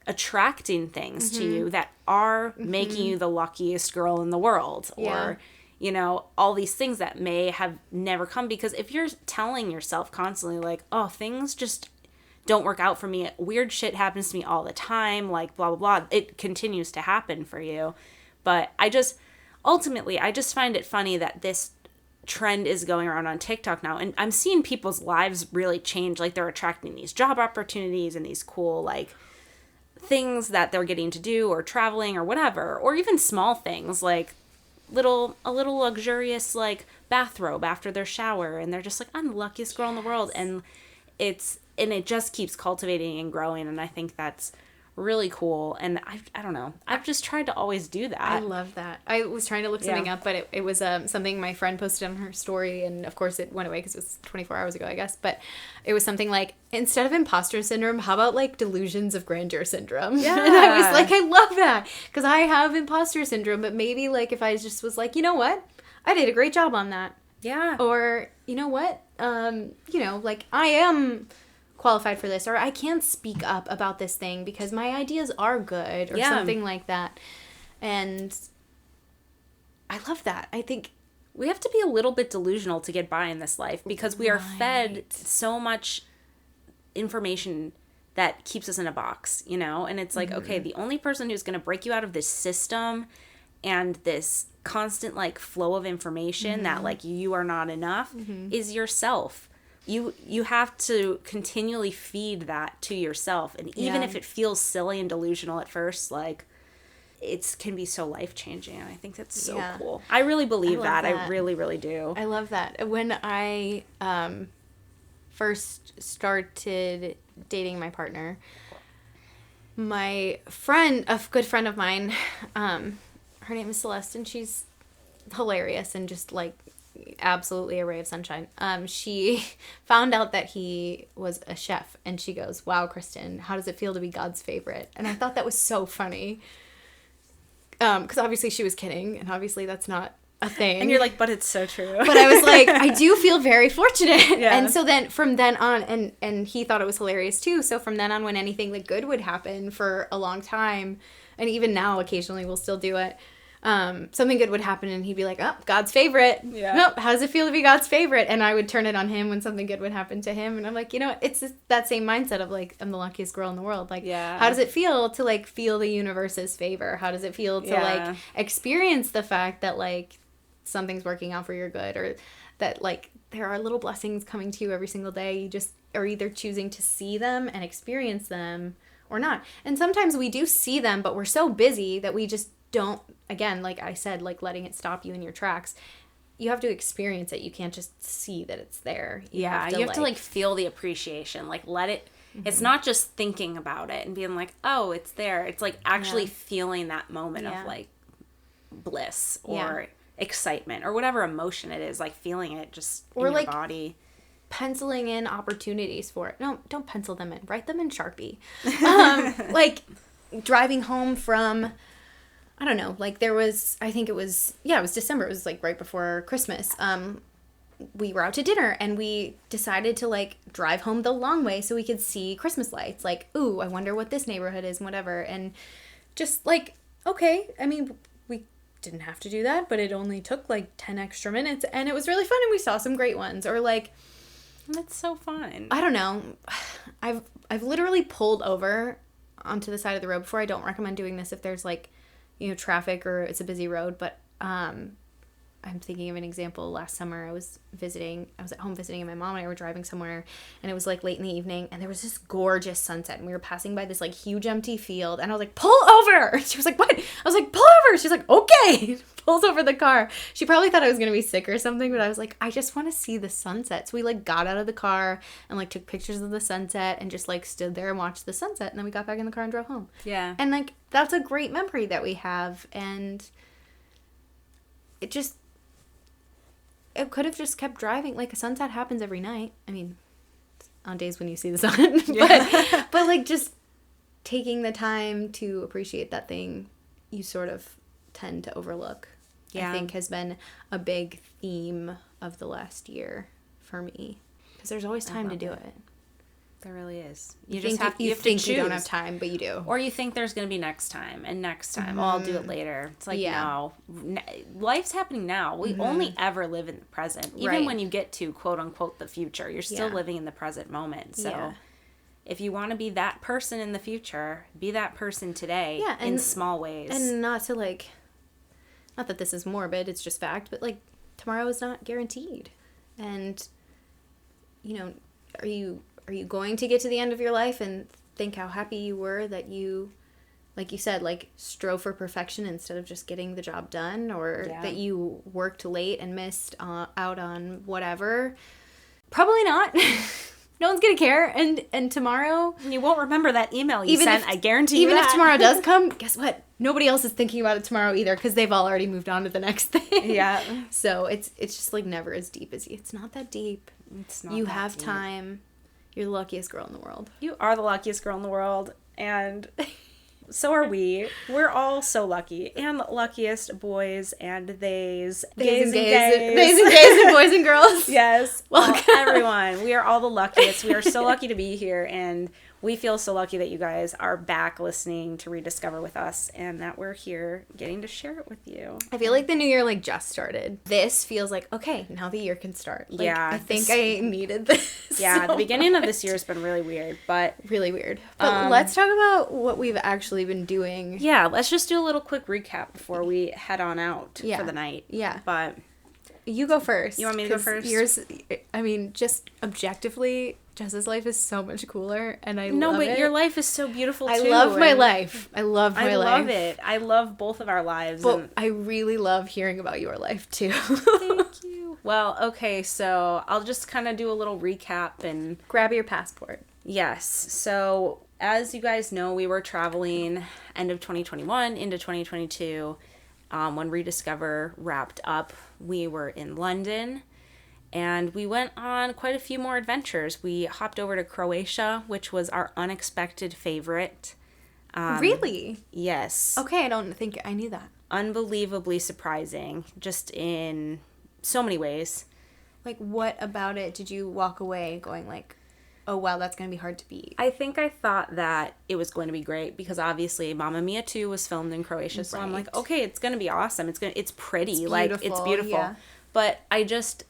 attracting things to you that are making you the luckiest girl in the world, or you know, all these things that may have never come. Because if you're telling yourself constantly like, oh, things just don't work out for me, weird shit happens to me all the time, like blah blah blah, it continues to happen for you. But I just find it funny that this trend is going around on TikTok now, and I'm seeing people's lives really change. Like, they're attracting these job opportunities and these cool like things that they're getting to do, or traveling, or whatever, or even small things like a little luxurious like bathrobe after their shower, and they're just like, I'm the luckiest girl in the world. And it just keeps cultivating and growing, and I think that's really cool. And I don't know, I've just tried to always do that. I love that. I was trying to look something up, but it was something my friend posted on her story, and of course it went away because it was 24 hours ago, I guess. But it was something like, instead of imposter syndrome, how about like delusions of grandeur syndrome? Yeah. And I was like, I love that, because I have imposter syndrome, but maybe like if I just was like, you know what, I did a great job on that. Yeah. Or, you know what, you know, like, I am qualified for this, or I can speak up about this thing because my ideas are good, or something like that. And I love that. I think we have to be a little bit delusional to get by in this life, because we are fed so much information that keeps us in a box, you know? And it's like, okay, the only person who's going to break you out of this system and this constant like flow of information that like you are not enough is yourself. You have to continually feed that to yourself. And even if it feels silly and delusional at first, like, it can be so life-changing. And I think that's so cool. I really believe that. I really, really do. I love that. When I first started dating my partner, my friend, a good friend of mine, her name is Celeste, and she's hilarious and just like absolutely a ray of sunshine. She found out that he was a chef, and she goes, wow, Kristen, how does it feel to be God's favorite? And I thought that was so funny, because obviously she was kidding, and obviously that's not a thing. And you're like, but it's so true. But I was like, I do feel very fortunate. And so then from then on, and he thought it was hilarious too, so from then on, when anything like good would happen for a long time, and even now occasionally we'll still do it, something good would happen and he'd be like, oh, God's favorite. Yeah. Oh, how does it feel to be God's favorite? And I would turn it on him when something good would happen to him. And I'm like, it's just that same mindset of like, I'm the luckiest girl in the world. Like, how does it feel to like feel the universe's favor? How does it feel to like experience the fact that like something's working out for your good, or that like there are little blessings coming to you every single day? You just are either choosing to see them and experience them or not. And sometimes we do see them, but we're so busy that we just don't, again, like I said, like letting it stop you in your tracks. You have to experience it. You can't just see that it's there. You have to like feel the appreciation. Like let it, it's not just thinking about it and being like, oh, it's there. It's like actually feeling that moment of like bliss or excitement or whatever emotion it is, like feeling it just in your body. Penciling in opportunities for it. No, don't pencil them in. Write them in Sharpie. Like driving home from, I don't know, like there was, I think it was December. It was like right before Christmas. We were out to dinner and we decided to like drive home the long way so we could see Christmas lights. Like, ooh, I wonder what this neighborhood is and whatever. And just like, okay, I mean, we didn't have to do that, but it only took like 10 extra minutes and it was really fun and we saw some great ones. Or like, that's so fun. I don't know. I've literally pulled over onto the side of the road before. I don't recommend doing this if there's like, traffic or it's a busy road, but I'm thinking of an example. Last summer I was at home visiting, and my mom and I were driving somewhere, and it was like late in the evening, and there was this gorgeous sunset, and we were passing by this like huge empty field, and I was like, pull over. She was like, what? I was like, pull over. She's like, okay. Pulls over the car. She probably thought I was gonna be sick or something, but I was like, I just want to see the sunset. So we like got out of the car and like took pictures of the sunset and just like stood there and watched the sunset, and then we got back in the car and drove home. Yeah. And like that's a great memory that we have, and it could have just kept driving. Like a sunset happens every night. I mean, on days when you see the sun, but like just taking the time to appreciate that thing you sort of tend to overlook, I think has been a big theme of the last year for me, because there's always time to do it. There really is. You think you don't have time, but you do. Or you think there's going to be next time, and next time, oh, I'll do it later. It's like, no. Life's happening now. We only ever live in the present. Even when you get to, quote unquote, the future, you're still living in the present moment. So if you want to be that person in the future, be that person today in small ways. And not to like, not that this is morbid, it's just fact, but like tomorrow is not guaranteed. And, are you going to get to the end of your life and think how happy you were that you, like you said, like strove for perfection instead of just getting the job done, or that you worked late and missed out on whatever? Probably not. No one's going to care. And tomorrow, you won't remember that email you sent. I guarantee you that. Even if tomorrow does come, guess what? Nobody else is thinking about it tomorrow either, because they've all already moved on to the next thing. Yeah. So it's just like never as deep as you. It's not that deep. It's not. You have time. You're the luckiest girl in the world. You are the luckiest girl in the world, and so are we. We're all so lucky, and the luckiest boys and gays and boys and girls. Yes, welcome everyone. We are all the luckiest. We are so lucky to be here, and we feel so lucky that you guys are back listening to Rediscover with us, and that we're here getting to share it with you. I feel like the new year like just started. This feels like, okay, now the year can start. Like, I think I needed this. Yeah, the beginning of this year has been really weird, but let's talk about what we've actually been doing. Yeah, let's just do a little quick recap before we head on out for the night. Yeah. But you go first. You want me to go first? Just objectively, Jess's life is so much cooler, and I love it. No, but your life is so beautiful, too. I love my life. I love my life. I love it. I love both of our lives. But I really love hearing about your life, too. Thank you. Well, okay, so I'll just kind of do a little recap and... Grab your passport. Yes. So, as you guys know, we were traveling end of 2021 into 2022. When Rediscover wrapped up, we were in London. And we went on quite a few more adventures. We hopped over to Croatia, which was our unexpected favorite. Really? Yes. Okay, I don't think I knew that. Unbelievably surprising, just in so many ways. Like, what about it did you walk away going like, oh, wow, that's going to be hard to beat. I think I thought that it was going to be great because obviously Mamma Mia 2 was filmed in Croatia. So I'm like, okay, it's going to be awesome. It's pretty. It's beautiful. Yeah. But I just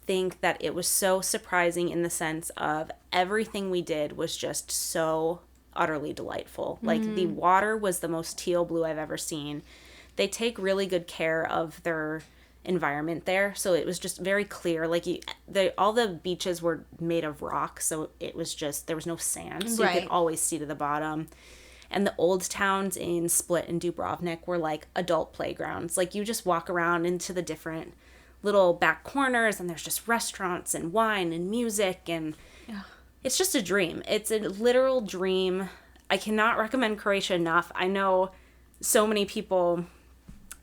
think that it was so surprising in the sense of everything we did was just so utterly delightful. Like the water was the most teal blue I've ever seen. They take really good care of their environment there, so it was just very clear. Like all the beaches were made of rock, so it was just, there was no sand, so you could always see to the bottom. And the old towns in Split and Dubrovnik were like adult playgrounds. Like you just walk around into the different little back corners and there's just restaurants and wine and music, and it's just a dream. It's a literal dream. I cannot recommend Croatia enough. I know so many people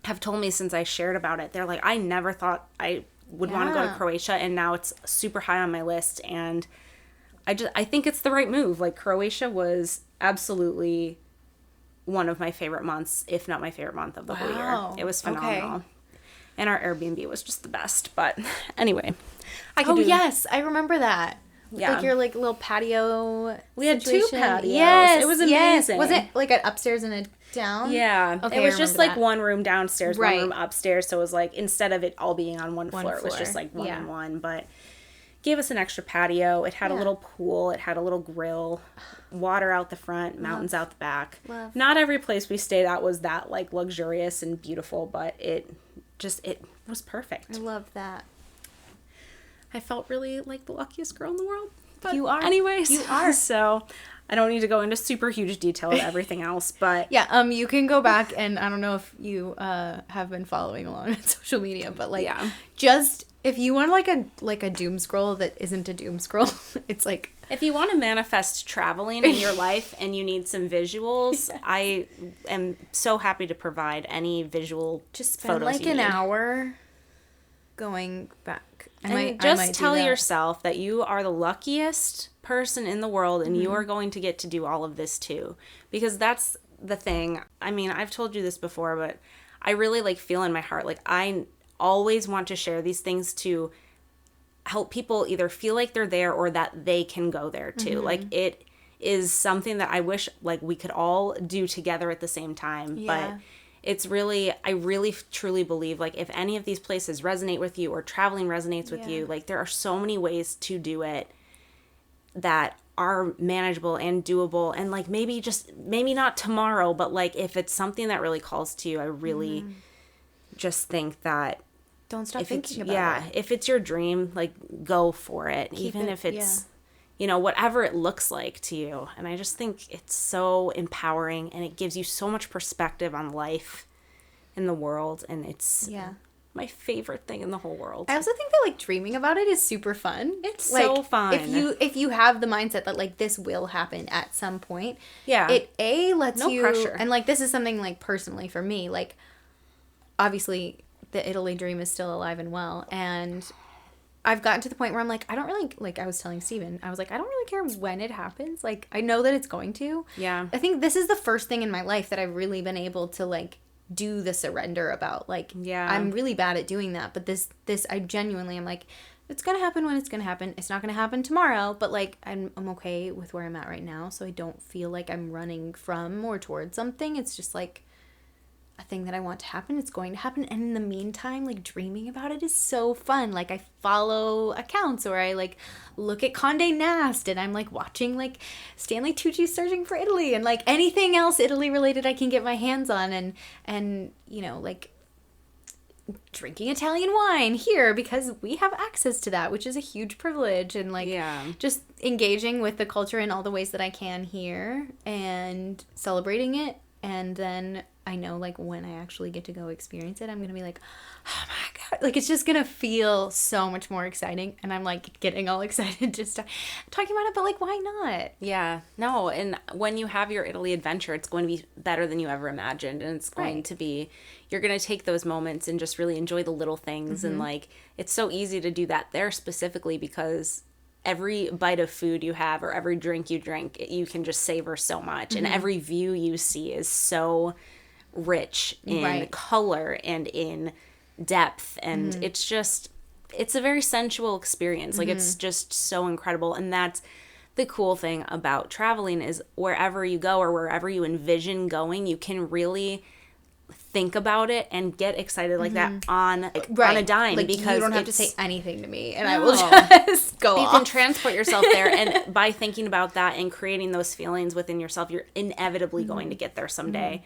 have told me since I shared about it, they're like, I never thought I would want to go to Croatia, and now it's super high on my list, and I think it's the right move. Like, Croatia was absolutely one of my favorite months, if not my favorite month of the whole year. It was phenomenal. Okay. And our Airbnb was just the best. But anyway, I remember that. Yeah. Like your little patio. We had situation. 2 patios. Yes. It was amazing. Was it like an upstairs and a down? Yeah. Okay, it was just like one room downstairs, one room upstairs. So it was like, instead of it all being on one floor, it was just like one and one. But gave us an extra patio. It had a little pool. It had a little grill. Water out the front, mountains out the back. Not every place we stayed at was that like luxurious and beautiful, but it was perfect. I love that. I felt really like the luckiest girl in the world. But you are. Anyways. You are. So I don't need to go into super huge detail of everything else, but you can go back, and I don't know if you have been following along on social media, but just if you want like a doom scroll that isn't a doom scroll, it's like, if you want to manifest traveling in your life and you need some visuals, I am so happy to provide any visual just spend photos like an hour going back. And just tell yourself that you are the luckiest person in the world, and you are going to get to do all of this too. Because that's the thing. I mean, I've told you this before, but I really feel in my heart, I always want to share these things to help people either feel like they're there or that they can go there too. It is something that I wish we could all do together at the same time. But it's really, I really truly believe if any of these places resonate with you or traveling resonates with you, there are so many ways to do it that are manageable and doable, and maybe not tomorrow, but if it's something that really calls to you, I really just think that don't stop thinking about it. If it's your dream, go for it. Even if it's whatever it looks like to you. And I just think it's so empowering, and it gives you so much perspective on life in the world, and it's my favorite thing in the whole world. I also think that dreaming about it is super fun. It's so fun. If you have the mindset that this will happen at some point. Yeah. It lets you, no pressure. And this is something personally for me, obviously the Italy dream is still alive and well, and I've gotten to the point where I'm I don't really, I was telling Steven, I was I don't really care when it happens. I know that it's going to. Yeah. I think this is the first thing in my life that I've really been able to, do the surrender about. I'm really bad at doing that. But this I genuinely am it's going to happen when it's going to happen. It's not going to happen tomorrow. But, I'm okay with where I'm at right now. So I don't feel like I'm running from or towards something. It's just, a thing that I want to happen. It's going to happen. And in the meantime, dreaming about it is so fun. I follow accounts, or I look at Condé Nast, and I'm watching Stanley Tucci searching for Italy, and anything else Italy related I can get my hands on, and drinking Italian wine here because we have access to that, which is a huge privilege, and just engaging with the culture in all the ways that I can here and celebrating it. And then I know when I actually get to go experience it, I'm going to be oh my God, it's just going to feel so much more exciting. And I'm getting all excited just talking about it, but why not? Yeah, no. And when you have your Italy adventure, it's going to be better than you ever imagined. And it's going to be, you're going to take those moments and just really enjoy the little things. And it's so easy to do that there specifically because every bite of food you have or every drink you drink, you can just savor so much. And every view you see is so rich in color and in depth. And it's a very sensual experience. It's just so incredible. And that's the cool thing about traveling is wherever you go or wherever you envision going, you can really think about it and get excited like that on a dime, like, because you don't have to say anything to me and No. I will just go you off. can transport yourself there, and by thinking about that and creating those feelings within yourself, you're inevitably going to get there someday.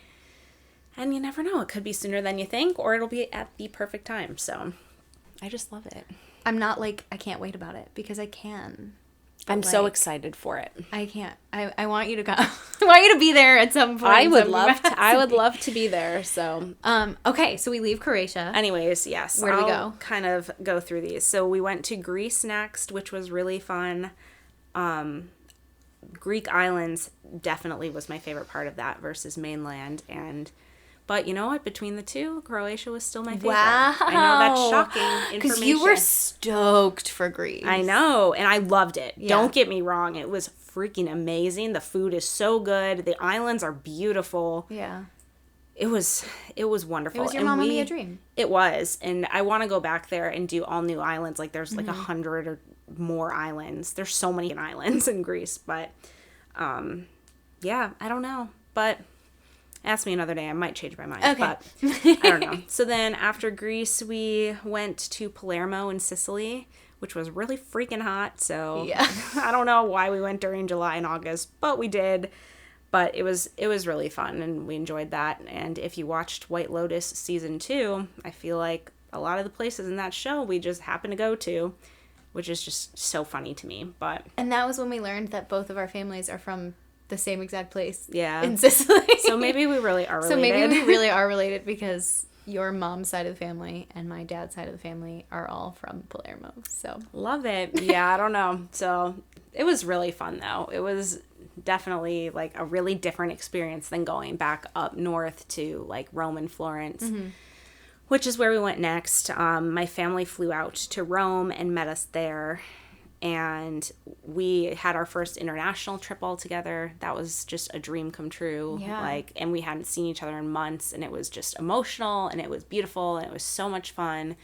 And you never know, it could be sooner than you think, or it'll be at the perfect time. So I just love it. I'm not like, I can't wait about it, because I can. I'm so excited for it. I can't. I want you to go. I want you to be there at some point. I would love to be there. So, okay, so we leave Croatia. anyways, yes. Where do we I'll go? kind of go through these. So we went to Greece next, which was really fun. Greek islands definitely was my favorite part of that versus mainland. But you know what? Between the two, Croatia was still my favorite. Wow. I know that's shocking information. Because you were stoked for Greece. I know, and I loved it. Yeah. Don't get me wrong. It was freaking amazing. The food is so good. The islands are beautiful. Yeah. It was wonderful. It was your Mamma Mia dream. It was. And I want to go back there and do all new islands. Like, there's like 100 or more islands. There's so many islands in Greece. But, yeah, I don't know. But ask me another day. I might change my mind. Okay. But I don't know. So then after Greece, we went to Palermo in Sicily, which was really freaking hot. So Yeah. I don't know why we went during July and August, but we did. But it was really fun, and we enjoyed that. And if you watched White Lotus season 2, I feel like a lot of the places in that show we just happened to go to, which is just so funny to me. But And that was when we learned that both of our families are from the same exact place. Yeah. In Sicily. So maybe we really are related. So maybe we really are related, because your mom's side of the family and my dad's side of the family are all from Palermo. So Love it. Yeah, I don't know. So it was really fun, though. It was definitely like a really different experience than going back up north to like Rome and Florence, which is where we went next. My family flew out to Rome and met us there. And we had our first international trip all together. That was just a dream come true. Yeah. And we hadn't seen each other in months, and it was just emotional, and it was beautiful, and it was so much fun.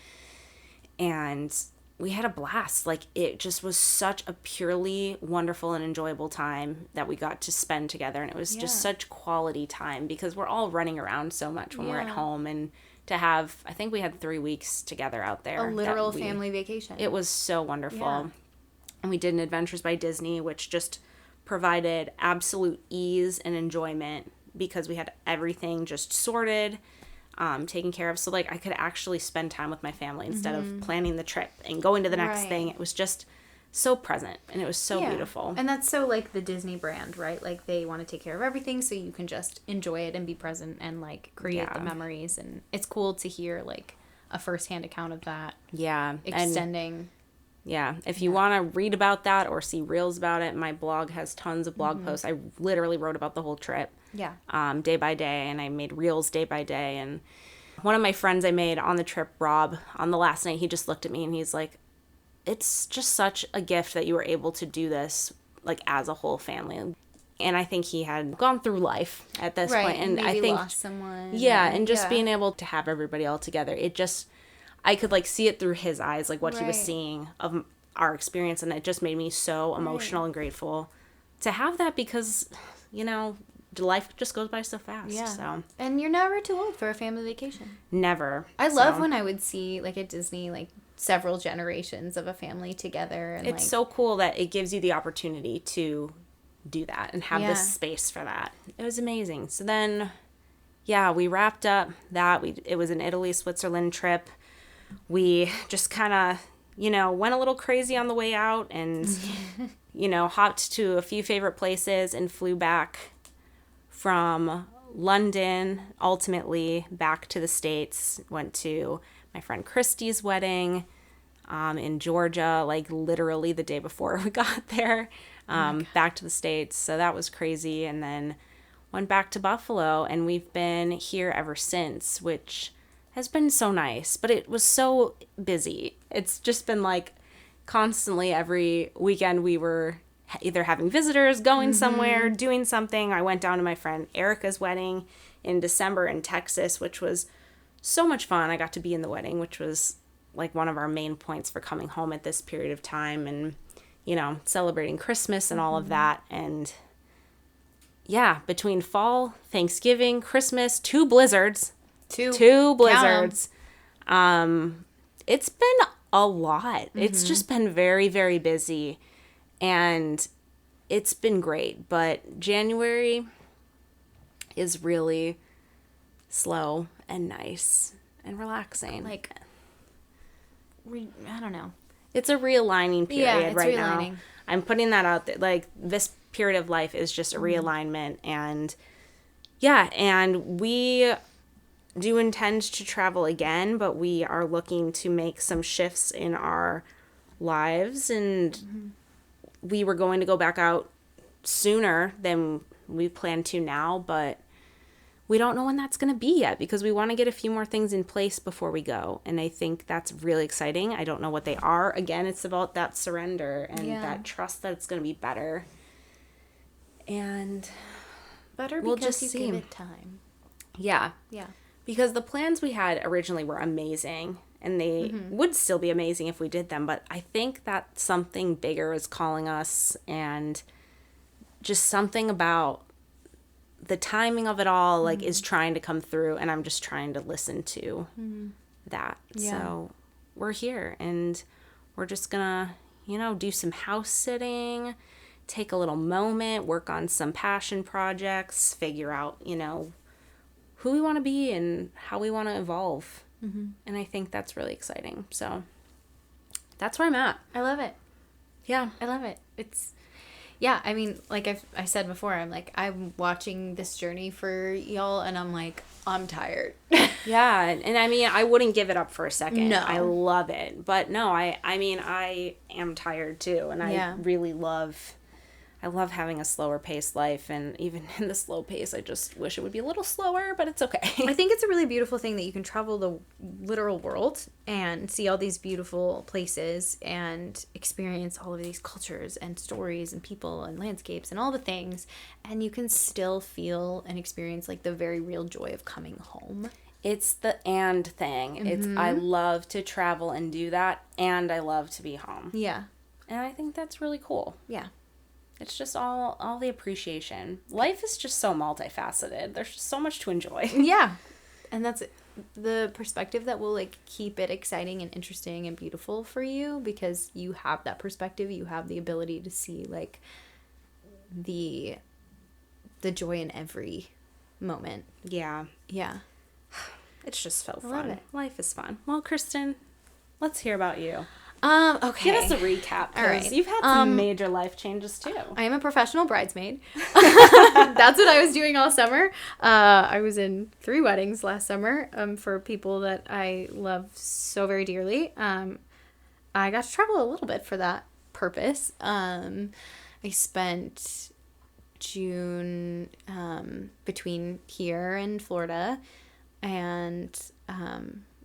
And we had a blast. Like, it just was such a purely wonderful and enjoyable time that we got to spend together. And it was just such quality time, because we're all running around so much when we're at home. And to have, I think we had 3 weeks together out there. a literal family vacation. It was so wonderful. Yeah. And we did an Adventures by Disney, which just provided absolute ease and enjoyment, because we had everything just sorted, taken care of. So, like, I could actually spend time with my family instead of planning the trip and going to the next thing. It was just so present, and it was so beautiful. And that's so, like, the Disney brand, right? Like, they want to take care of everything so you can just enjoy it and be present and, like, create the memories. And it's cool to hear, like, a firsthand account of that. Yeah. Extending. Yeah, if you want to read about that or see reels about it, my blog has tons of blog posts. I literally wrote about the whole trip, day by day, and I made reels day by day. And one of my friends I made on the trip, Rob, on the last night, he just looked at me and he's like, "It's just such a gift that you were able to do this, like, as a whole family." And I think he had gone through life at this point, and maybe I think lost someone. and just being able to have everybody all together, it just, I could, like, see it through his eyes, like, what he was seeing of our experience, and it just made me so emotional and grateful to have that, because, you know, life just goes by so fast. Yeah. So And you're never too old for a family vacation. never. I love when I would see, like, at Disney, like, several generations of a family together. And it's like, so cool that it gives you the opportunity to do that and have Yeah. this space for that. It was amazing. So then, yeah, we wrapped up that. It was an Italy, Switzerland trip. We just kind of, you know, went a little crazy on the way out, and, you know, hopped to a few favorite places and flew back from London, ultimately back to the States. Went to my friend Christy's wedding in Georgia, like, literally the day before we got there, back to the States. So that was crazy. And then went back to Buffalo, and we've been here ever since, which has been so nice, but it was so busy. It's just been like constantly every weekend we were either having visitors, going somewhere, doing something. I went down to my friend Erica's wedding in December in Texas, which was so much fun. I got to be in the wedding, which was like one of our main points for coming home at this period of time. And, celebrating Christmas and all of that. And yeah, between fall, Thanksgiving, Christmas, two blizzards. It's been a lot. It's just been very, very busy, and it's been great. But January is really slow and nice and relaxing. Like, I don't know. It's a realigning period right realigning. now. I'm putting that out there. Like, this period of life is just a realignment. And yeah, and we do intend to travel again, but we are looking to make some shifts in our lives. And we were going to go back out sooner than we plan to now, but we don't know when that's going to be yet because we want to get a few more things in place before we go. And I think that's really exciting. I don't know what they are. Again, it's about that surrender and that trust that it's going to be better. And better we'll because just you see. give it time. Yeah. Yeah. Because the plans we had originally were amazing, and they would still be amazing if we did them. But I think that something bigger is calling us, and just something about the timing of it all, like, is trying to come through, and I'm just trying to listen to that. Yeah. So we're here, and we're just gonna, do some house sitting, take a little moment, work on some passion projects, figure out, who we want to be and how we want to evolve. And I think that's really exciting. So that's where I'm at. I love it. Yeah. I love it. Yeah, I mean, like I said before, I'm watching this journey for y'all, and I'm like, I'm tired. Yeah, and I mean, I wouldn't give it up for a second. No. I love it. But no, I mean, I am tired too, and I really love having a slower paced life, and even in the slow pace, I just wish it would be a little slower, but it's okay. I think it's a really beautiful thing that you can travel the literal world and see all these beautiful places and experience all of these cultures and stories and people and landscapes and all the things, and you can still feel and experience like the very real joy of coming home. It's the and thing. It's I love to travel and do that, and I love to be home. Yeah. And I think that's really cool. Yeah. It's just all the appreciation. Life is just so multifaceted. There's just so much to enjoy. Yeah. And that's the perspective that will like keep it exciting and interesting and beautiful for you, because you have that perspective. You have the ability to see like the joy in every moment. Yeah. Yeah. It's just so fun. Love it. Life is fun. Well, Kristen, let's hear about you. Okay. Give us a recap, because All right. you've had some major life changes too. I am a professional bridesmaid. That's what I was doing all summer. I was in 3 weddings last summer for people that I love so very dearly. I got to travel a little bit for that purpose. I spent June between here and Florida, and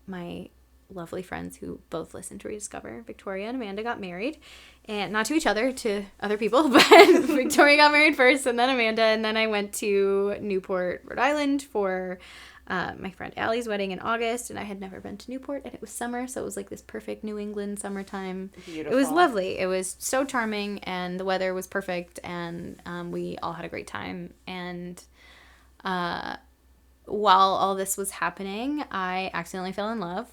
my lovely friends who both listen to Rediscover, Victoria and Amanda, got married, and not to each other, to other people, but Victoria got married first and then Amanda, and then I went to Newport, Rhode Island for my friend Allie's wedding in August, and I had never been to Newport, and it was summer, so it was like this perfect New England summertime. Beautiful. It was lovely. It was so charming, and the weather was perfect, and we all had a great time. And while all this was happening, I accidentally fell in love.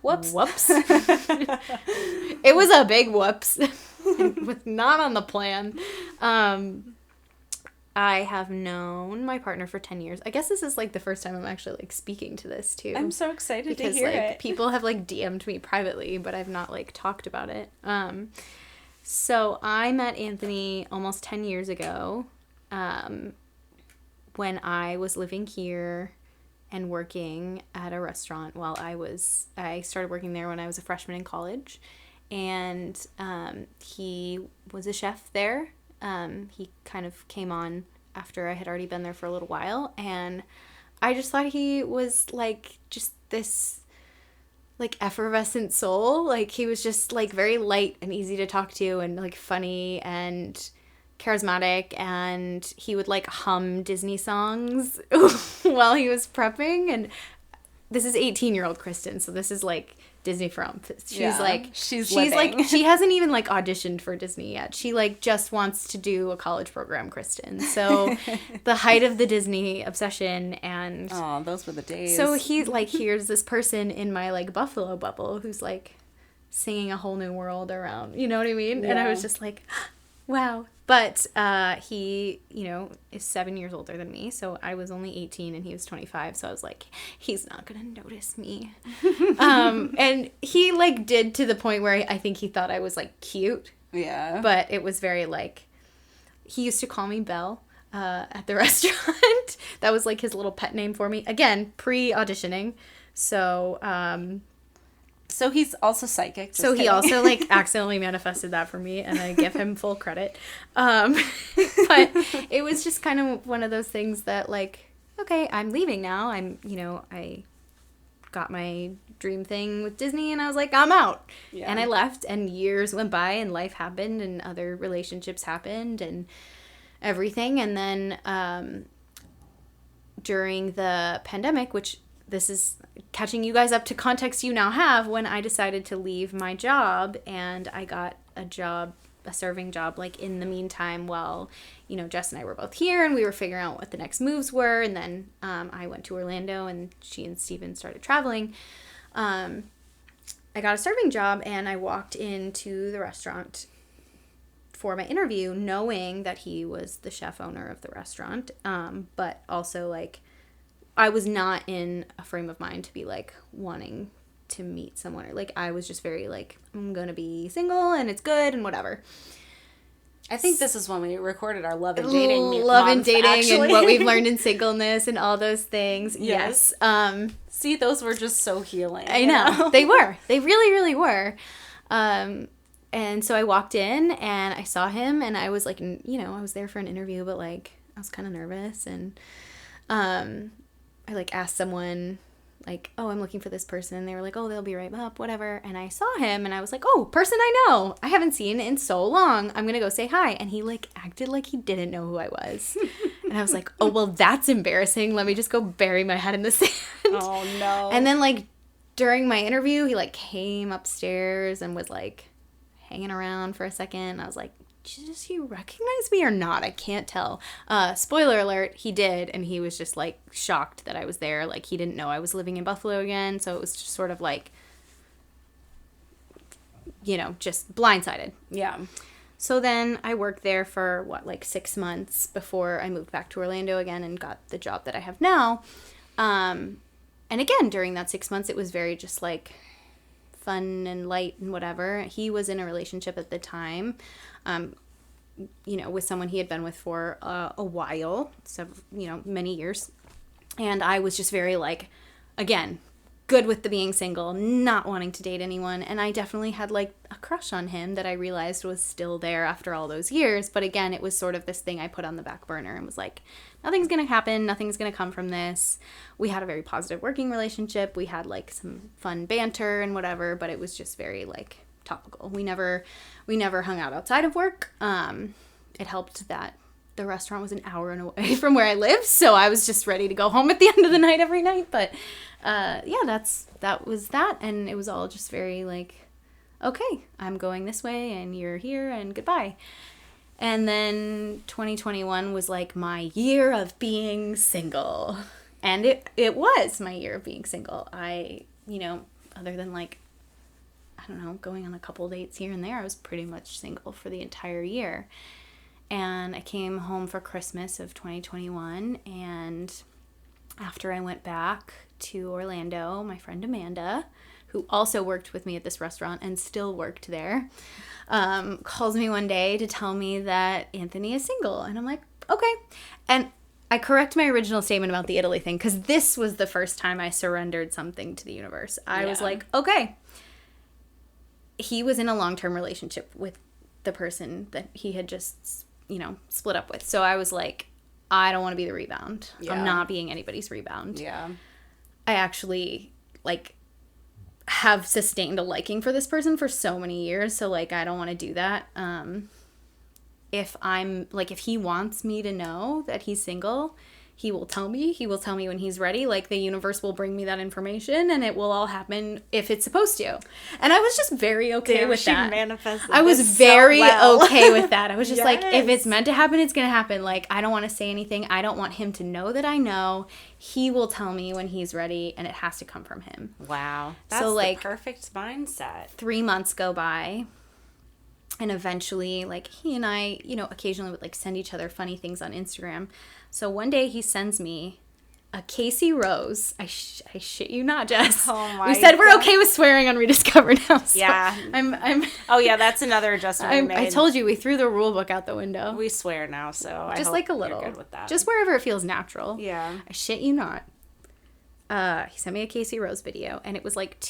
Whoops. It was a big whoops. It was not on the plan. I have known my partner for 10 years. I guess this is like the first time I'm actually like speaking to this too. I'm so excited because, to hear like, it. People have like DM'd me privately, but I've not like talked about it. So I met Anthony almost 10 years ago, when I was living here and working at a restaurant while I started working there when I was a freshman in college, and he was a chef there. He kind of came on after I had already been there for a little while, and I just thought he was like just this like effervescent soul. Like he was just like very light and easy to talk to, and like funny and charismatic, and he would like hum Disney songs while he was prepping. And this is 18-year-old Kristen, so this is like Disney frump. She's like, living. she hasn't even like auditioned for Disney yet. She like just wants to do a college program, Kristen. So the height of the Disney obsession, and oh, those were the days. so he like, here's this person in my like Buffalo bubble who's like singing a whole new world around, you know what I mean? And I was just like, wow. But he, you know, is 7 years older than me, so I was only 18 and he was 25, so I was like, he's not gonna notice me. And he like did, to the point where I think he thought I was like cute. Yeah. But it was very like, he used to call me Belle at the restaurant. That was like his little pet name for me. Again, pre-auditioning. So he's also psychic. So he also like accidentally manifested that for me, and I give him full credit. But it was just kind of one of those things that like, okay, I'm leaving now. I got my dream thing with Disney, and I was like, I'm out. Yeah. And I left, and years went by, and life happened, and other relationships happened, and everything. And then during the pandemic, which this is catching you guys up to context you now have, when I decided to leave my job, and I got a serving job, like in the meantime, while, you know, Jess and I were both here and we were figuring out what the next moves were. And then I went to Orlando, and she and Steven started traveling. I got a serving job, and I walked into the restaurant for my interview knowing that he was the chef owner of the restaurant. But also like, I was not in a frame of mind to be like wanting to meet someone, or like, I was just very like, I'm gonna be single and it's good and whatever. I think this is when we recorded our love and dating and what we've learned in singleness and all those things. Yes. See, those were just so healing. I know. They were. They really, really were. And so I walked in and I saw him, and I was like, you know, I was there for an interview, but like, I was kind of nervous, and I like asked someone like, oh, I'm looking for this person, and they were like, oh, they'll be right up, whatever. And I saw him, and I was like, oh, person I know, I haven't seen in so long, I'm gonna go say hi. And he like acted like he didn't know who I was. And I was like, oh, well, that's embarrassing, let me just go bury my head in the sand. Oh no. And then like during my interview, he like came upstairs and was like hanging around for a second. I was like, does he recognize me or not? I can't tell. Spoiler alert, he did, and he was just like shocked that I was there. Like, he didn't know I was living in Buffalo again, so it was just sort of like, you know, just blindsided. Yeah. So then I worked there for like 6 months before I moved back to Orlando again and got the job that I have now. And again, during that 6 months, it was very just like fun and light and whatever. He was in a relationship at the time, you know, with someone he had been with for a while, so, you know, many years. And I was just very like, again, good with the being single, not wanting to date anyone. And I definitely had like a crush on him that I realized was still there after all those years. But again, it was sort of this thing I put on the back burner and was like, nothing's going to happen. Nothing's going to come from this. We had a very positive working relationship. We had like some fun banter and whatever, but it was just very like topical. We never hung out outside of work. It helped that the restaurant was an hour and away from where I lived, so I was just ready to go home at the end of the night every night. But yeah, that was that, and it was all just very like, okay, I'm going this way and you're here and goodbye. And then 2021 was like my year of being single, and it was my year of being single. I, you know, other than like, I don't know, going on a couple dates here and there, I was pretty much single for the entire year. And I came home for Christmas of 2021, and after I went back to Orlando, my friend Amanda, who also worked with me at this restaurant and still worked there, calls me one day to tell me that Anthony is single. And I'm like, okay. And I correct my original statement about the Italy thing, because this was the first time I surrendered something to the universe. I was like, okay. He was in a long-term relationship with the person that he had just, you know, split up with. So I was like, I don't want to be the rebound. Yeah. I'm not being anybody's rebound. Yeah. I actually, like, have sustained a liking for this person for so many years. So, like, I don't want to do that. If he wants me to know that he's single, he will tell me. He will tell me when he's ready. Like, the universe will bring me that information, and it will all happen if it's supposed to. And I was just very okay with that. I was very okay with that. I was just like, if it's meant to happen, it's going to happen. Like, I don't want to say anything. I don't want him to know that I know. He will tell me when he's ready, and it has to come from him. Wow. That's so, like, the perfect mindset. 3 months go by. And eventually, like, he and I, you know, occasionally would, like, send each other funny things on Instagram. So one day he sends me a Casey Rose. I shit you not, Jess. Oh my We said God. We're okay with swearing on Rediscover now. So yeah. I'm. Oh yeah, that's another adjustment we made. I told you we threw the rule book out the window. We swear now, so just I hope like a little. you're good with that. Just wherever it feels natural. Yeah. I shit you not. He sent me a Casey Rose video, and it was like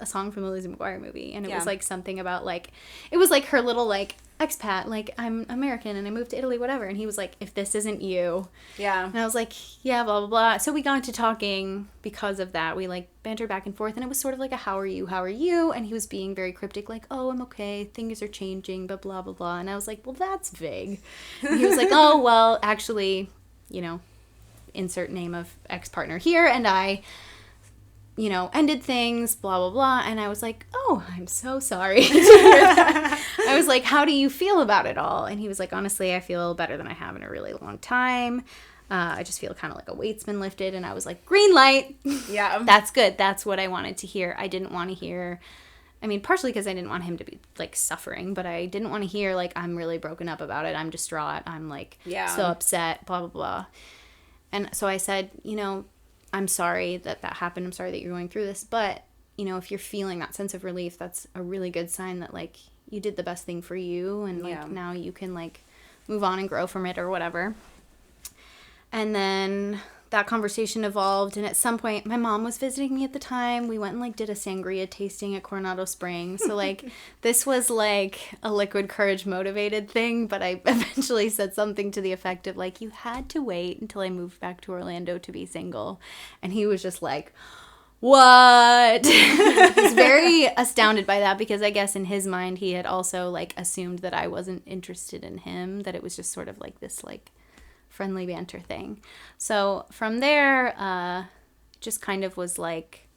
a song from the Lizzie McGuire movie, and it was like something about like, it was like her little like expat, like, I'm American and I moved to Italy, whatever, and he was like, if this isn't you. Yeah. And I was like, yeah, blah blah blah. So we got into talking because of that. We like bantered back and forth, and it was sort of like a how are you, and he was being very cryptic, like, oh, I'm okay, things are changing, but blah blah blah. And I was like, well, that's vague. And he was like, oh, well, actually, you know, insert name of ex-partner here, and I, you know, ended things, blah, blah, blah. And I was like, oh, I'm so sorry to hear that. I was like, how do you feel about it all? And he was like, honestly, I feel better than I have in a really long time. I just feel kind of like a weight's been lifted. And I was like, green light. Yeah. That's good. That's what I wanted to hear. I didn't want to hear, I mean, partially because I didn't want him to be, like, suffering. But I didn't want to hear, like, I'm really broken up about it. I'm distraught. I'm, like, so upset, blah, blah, blah. And so I said, you know, I'm sorry that happened. I'm sorry that you're going through this. But, you know, if you're feeling that sense of relief, that's a really good sign that, like, you did the best thing for you. And, like, now you can, like, move on and grow from it or whatever. And then that conversation evolved. And at some point, my mom was visiting me at the time. We went and, like, did a sangria tasting at Coronado Springs. So, like, this was, like, a liquid courage motivated thing. But I eventually said something to the effect of, like, you had to wait until I moved back to Orlando to be single. And he was just like, what? He's very astounded by that, because I guess in his mind he had also, like, assumed that I wasn't interested in him, that it was just sort of like this, like, friendly banter thing. So from there, just kind of was like,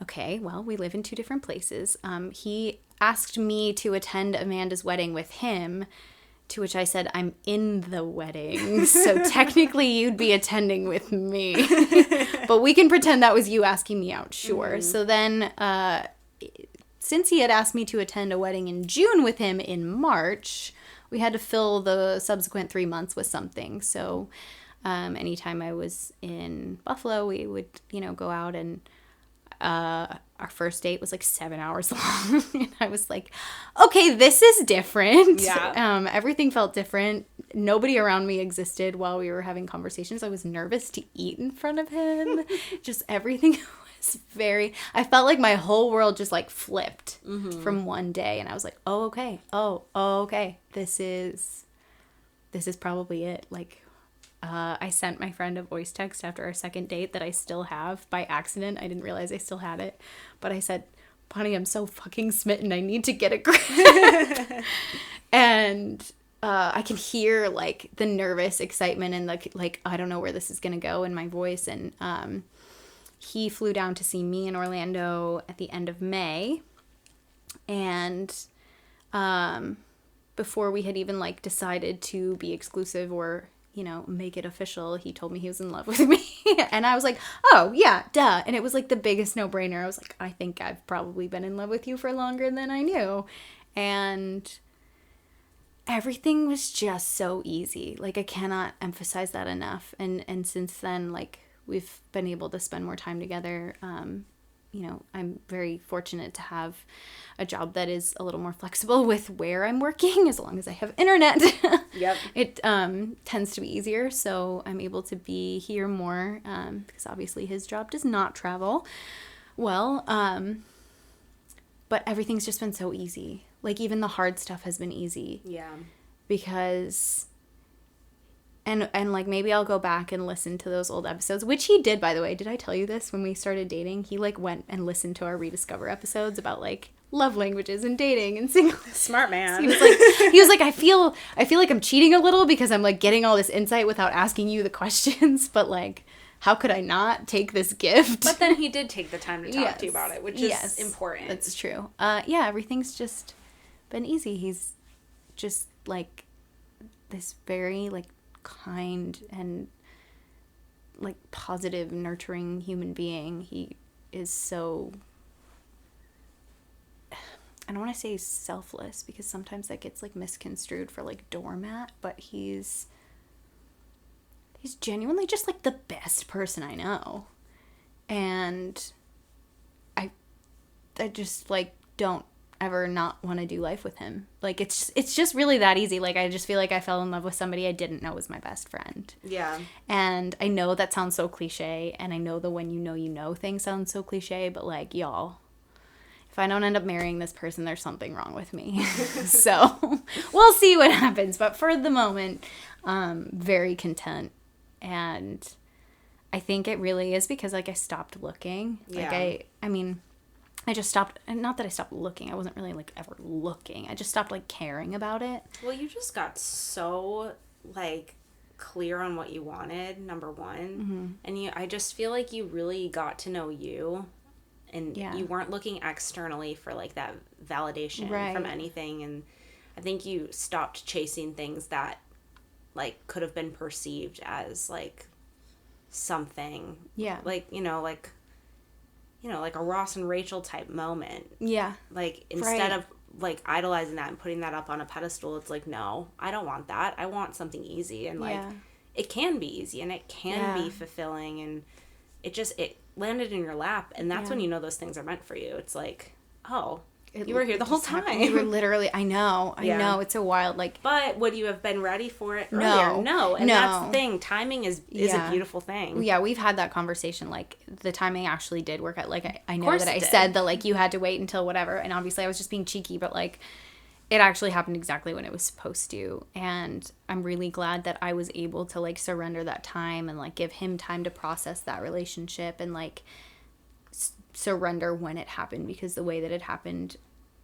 okay, well, we live in two different places. He asked me to attend Amanda's wedding with him, to which I said, I'm in the wedding, so technically you'd be attending with me. But we can pretend that was you asking me out, sure. Mm-hmm. So then, since he had asked me to attend a wedding in June with him in March, we had to fill the subsequent 3 months with something. So anytime I was in Buffalo, we would, you know, go out, and our first date was like 7 hours long. And I was like, okay, this is different. Yeah. Everything felt different. Nobody around me existed while we were having conversations. I was nervous to eat in front of him. Just everything was I felt like my whole world just like flipped from one day. And I was like, oh, okay. Oh, okay. This is probably it. Like, I sent my friend a voice text after our second date that I still have by accident. I didn't realize I still had it. But I said, Bonnie, I'm so fucking smitten. I need to get a grip. And I can hear, like, the nervous excitement and, like, I don't know where this is going to go in my voice. And he flew down to see me in Orlando at the end of May. And before we had even, like, decided to be exclusive or, you know, make it official, he told me he was in love with me. And I was like, oh, yeah, duh. And it was like the biggest no-brainer. I was like, I think I've probably been in love with you for longer than I knew. And everything was just so easy. Like, I cannot emphasize that enough. And since then, like, we've been able to spend more time together. You know, I'm very fortunate to have a job that is a little more flexible with where I'm working, as long as I have internet. Yep. It tends to be easier, so I'm able to be here more, because obviously his job does not travel well. But everything's just been so easy. Like, even the hard stuff has been easy. Yeah. Because... And like, maybe I'll go back and listen to those old episodes, which he did, by the way. Did I tell you this? When we started dating, he, like, went and listened to our Rediscover episodes about, like, love languages and dating and single. Smart man. He was like, I feel like I'm cheating a little because I'm like getting all this insight without asking you the questions, but like, how could I not take this gift? But then he did take the time to talk to you about it, which is important. That's true. Yeah, everything's just been easy. He's just like this very like kind and like positive, nurturing human being. He is so, I don't want to say selfless because sometimes that gets like misconstrued for like doormat, but he's genuinely just like the best person I know. And I just like don't ever not want to do life with him. Like it's just really that easy. Like I just feel like I fell in love with somebody I didn't know was my best friend. Yeah. And I know that sounds so cliche, and I know the when you know thing sounds so cliche, but like, y'all, if I don't end up marrying this person, there's something wrong with me. So we'll see what happens. But for the moment, very content. And I think it really is because like I stopped looking. Yeah. Like I mean, I just stopped, and not that I stopped looking. I wasn't really like ever looking. I just stopped like caring about it. Well, you just got so like clear on what you wanted, number one. And I just feel like you really got to know you, and you weren't looking externally for like that validation from anything. And I think you stopped chasing things that like could have been perceived as like something. Yeah. Like, like a Ross and Rachel type moment. Yeah. Like, instead of, like, idolizing that and putting that up on a pedestal, it's like, no, I don't want that. I want something easy. And, like, it can be easy and it can be fulfilling. And it landed in your lap. And that's when you know those things are meant for you. It's like, oh, you were here the whole time. You were literally, I know. It's a wild, like. But would you have been ready for it earlier? No. And that's the thing. Timing is a beautiful thing. Yeah, we've had that conversation. Like, the timing actually did work out. Like, I know that I said that, like, you had to wait until whatever. And obviously I was just being cheeky. But, like, it actually happened exactly when it was supposed to. And I'm really glad that I was able to, like, surrender that time and, like, give him time to process that relationship and, like, surrender when it happened, because the way that it happened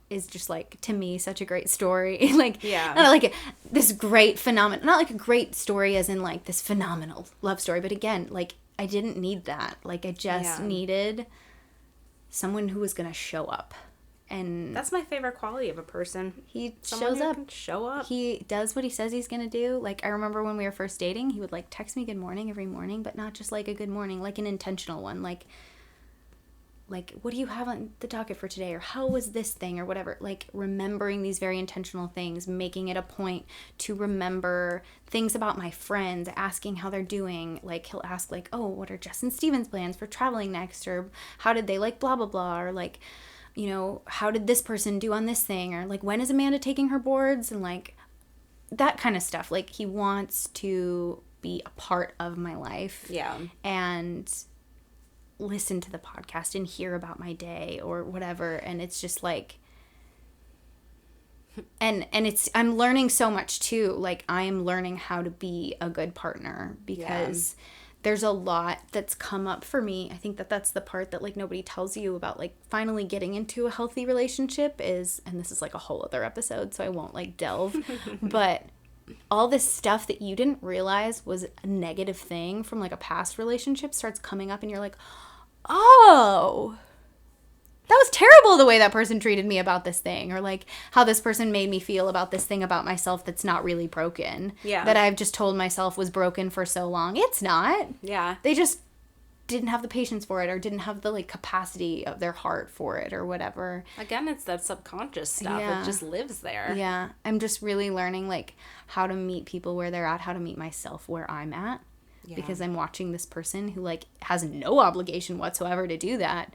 is just like, to me, such a great story. Like, not like this great phenomenon, not like a great story as in like this phenomenal love story, but again, like, I didn't need that. Like, I just needed someone who was gonna show up. And that's my favorite quality of a person. Someone show up. He does what he says he's gonna do. Like, I remember when we were first dating, he would like text me good morning every morning, but not just like a good morning, like an intentional one. Like, what do you have on the docket for today? Or how was this thing? Or whatever. Like, remembering these very intentional things, making it a point to remember things about my friends, asking how they're doing. Like, he'll ask, like, oh, what are Jess and Steven's plans for traveling next? Or how did they like blah, blah, blah? Or, like, how did this person do on this thing? Or, like, when is Amanda taking her boards? And, like, that kind of stuff. Like, he wants to be a part of my life. Yeah. And listen to the podcast and hear about my day or whatever. And it's just like, and I'm learning so much too. Like, I am learning how to be a good partner, because there's a lot that's come up for me. I think that's the part that like nobody tells you about, like, finally getting into a healthy relationship is, and this is like a whole other episode, so I won't like delve, but all this stuff that you didn't realize was a negative thing from like a past relationship starts coming up, and you're like, oh, that was terrible the way that person treated me about this thing, or like how this person made me feel about this thing about myself that's not really broken. Yeah. That I've just told myself was broken for so long. It's not. Yeah. They just didn't have the patience for it, or didn't have the like capacity of their heart for it, or whatever. Again, it's that subconscious stuff. Yeah. It just lives there. Yeah. I'm just really learning like how to meet people where they're at, how to meet myself where I'm at. Yeah. Because I'm watching this person who like has no obligation whatsoever to do that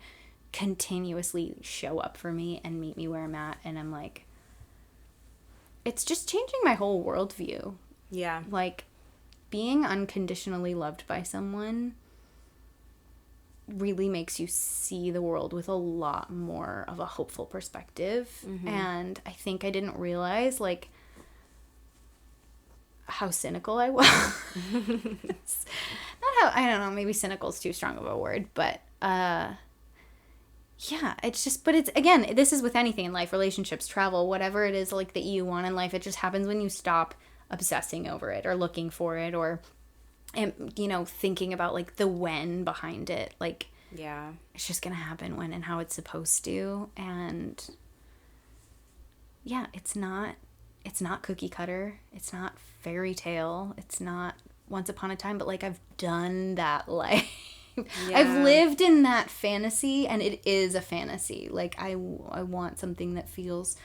continuously show up for me and meet me where I'm at. And I'm like, it's just changing my whole worldview. Yeah. Like, being unconditionally loved by someone really makes you see the world with a lot more of a hopeful perspective. Mm-hmm. And I think I didn't realize like how cynical I was. Not how, I don't know, maybe cynical is too strong of a word, but yeah, it's just, but it's, again, this is with anything in life, relationships, travel, whatever it is, like, that you want in life. It just happens when you stop obsessing over it or looking for it or, you know, thinking about, like, the when behind it. Like, yeah, it's just gonna happen when and how it's supposed to. And yeah, it's not cookie cutter. It's not fairy tale. It's not once upon a time, but, like, I've done that life. Yeah. I've lived in that fantasy, and it is a fantasy. Like, I want something that feels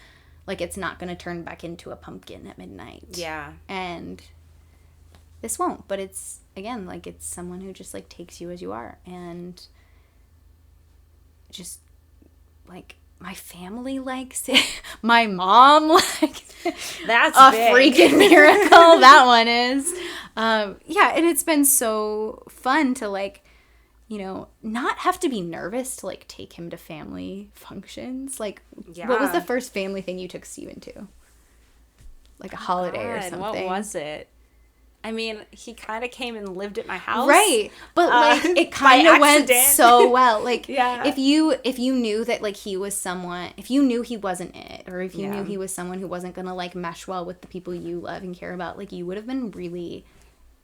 like it's not going to turn back into a pumpkin at midnight. Yeah. And this won't, but it's, again, like, it's someone who just, like, takes you as you are. And just, like, my family likes it. My mom likes it. That's a big. freaking miracle. That one is. Yeah, and it's been so fun to, like, you know, not have to be nervous to, like, take him to family functions. Like, Yeah. What was the first family thing you took Steven to? Like a holiday or something. What was it? I mean, he kind of came and lived at my house. Right. But, like, it kind of went so well. Like, yeah. if you knew that, like, he was someone, if you knew he wasn't it, or if you knew he was someone who wasn't going to, like, mesh well with the people you love and care about, like, you would have been really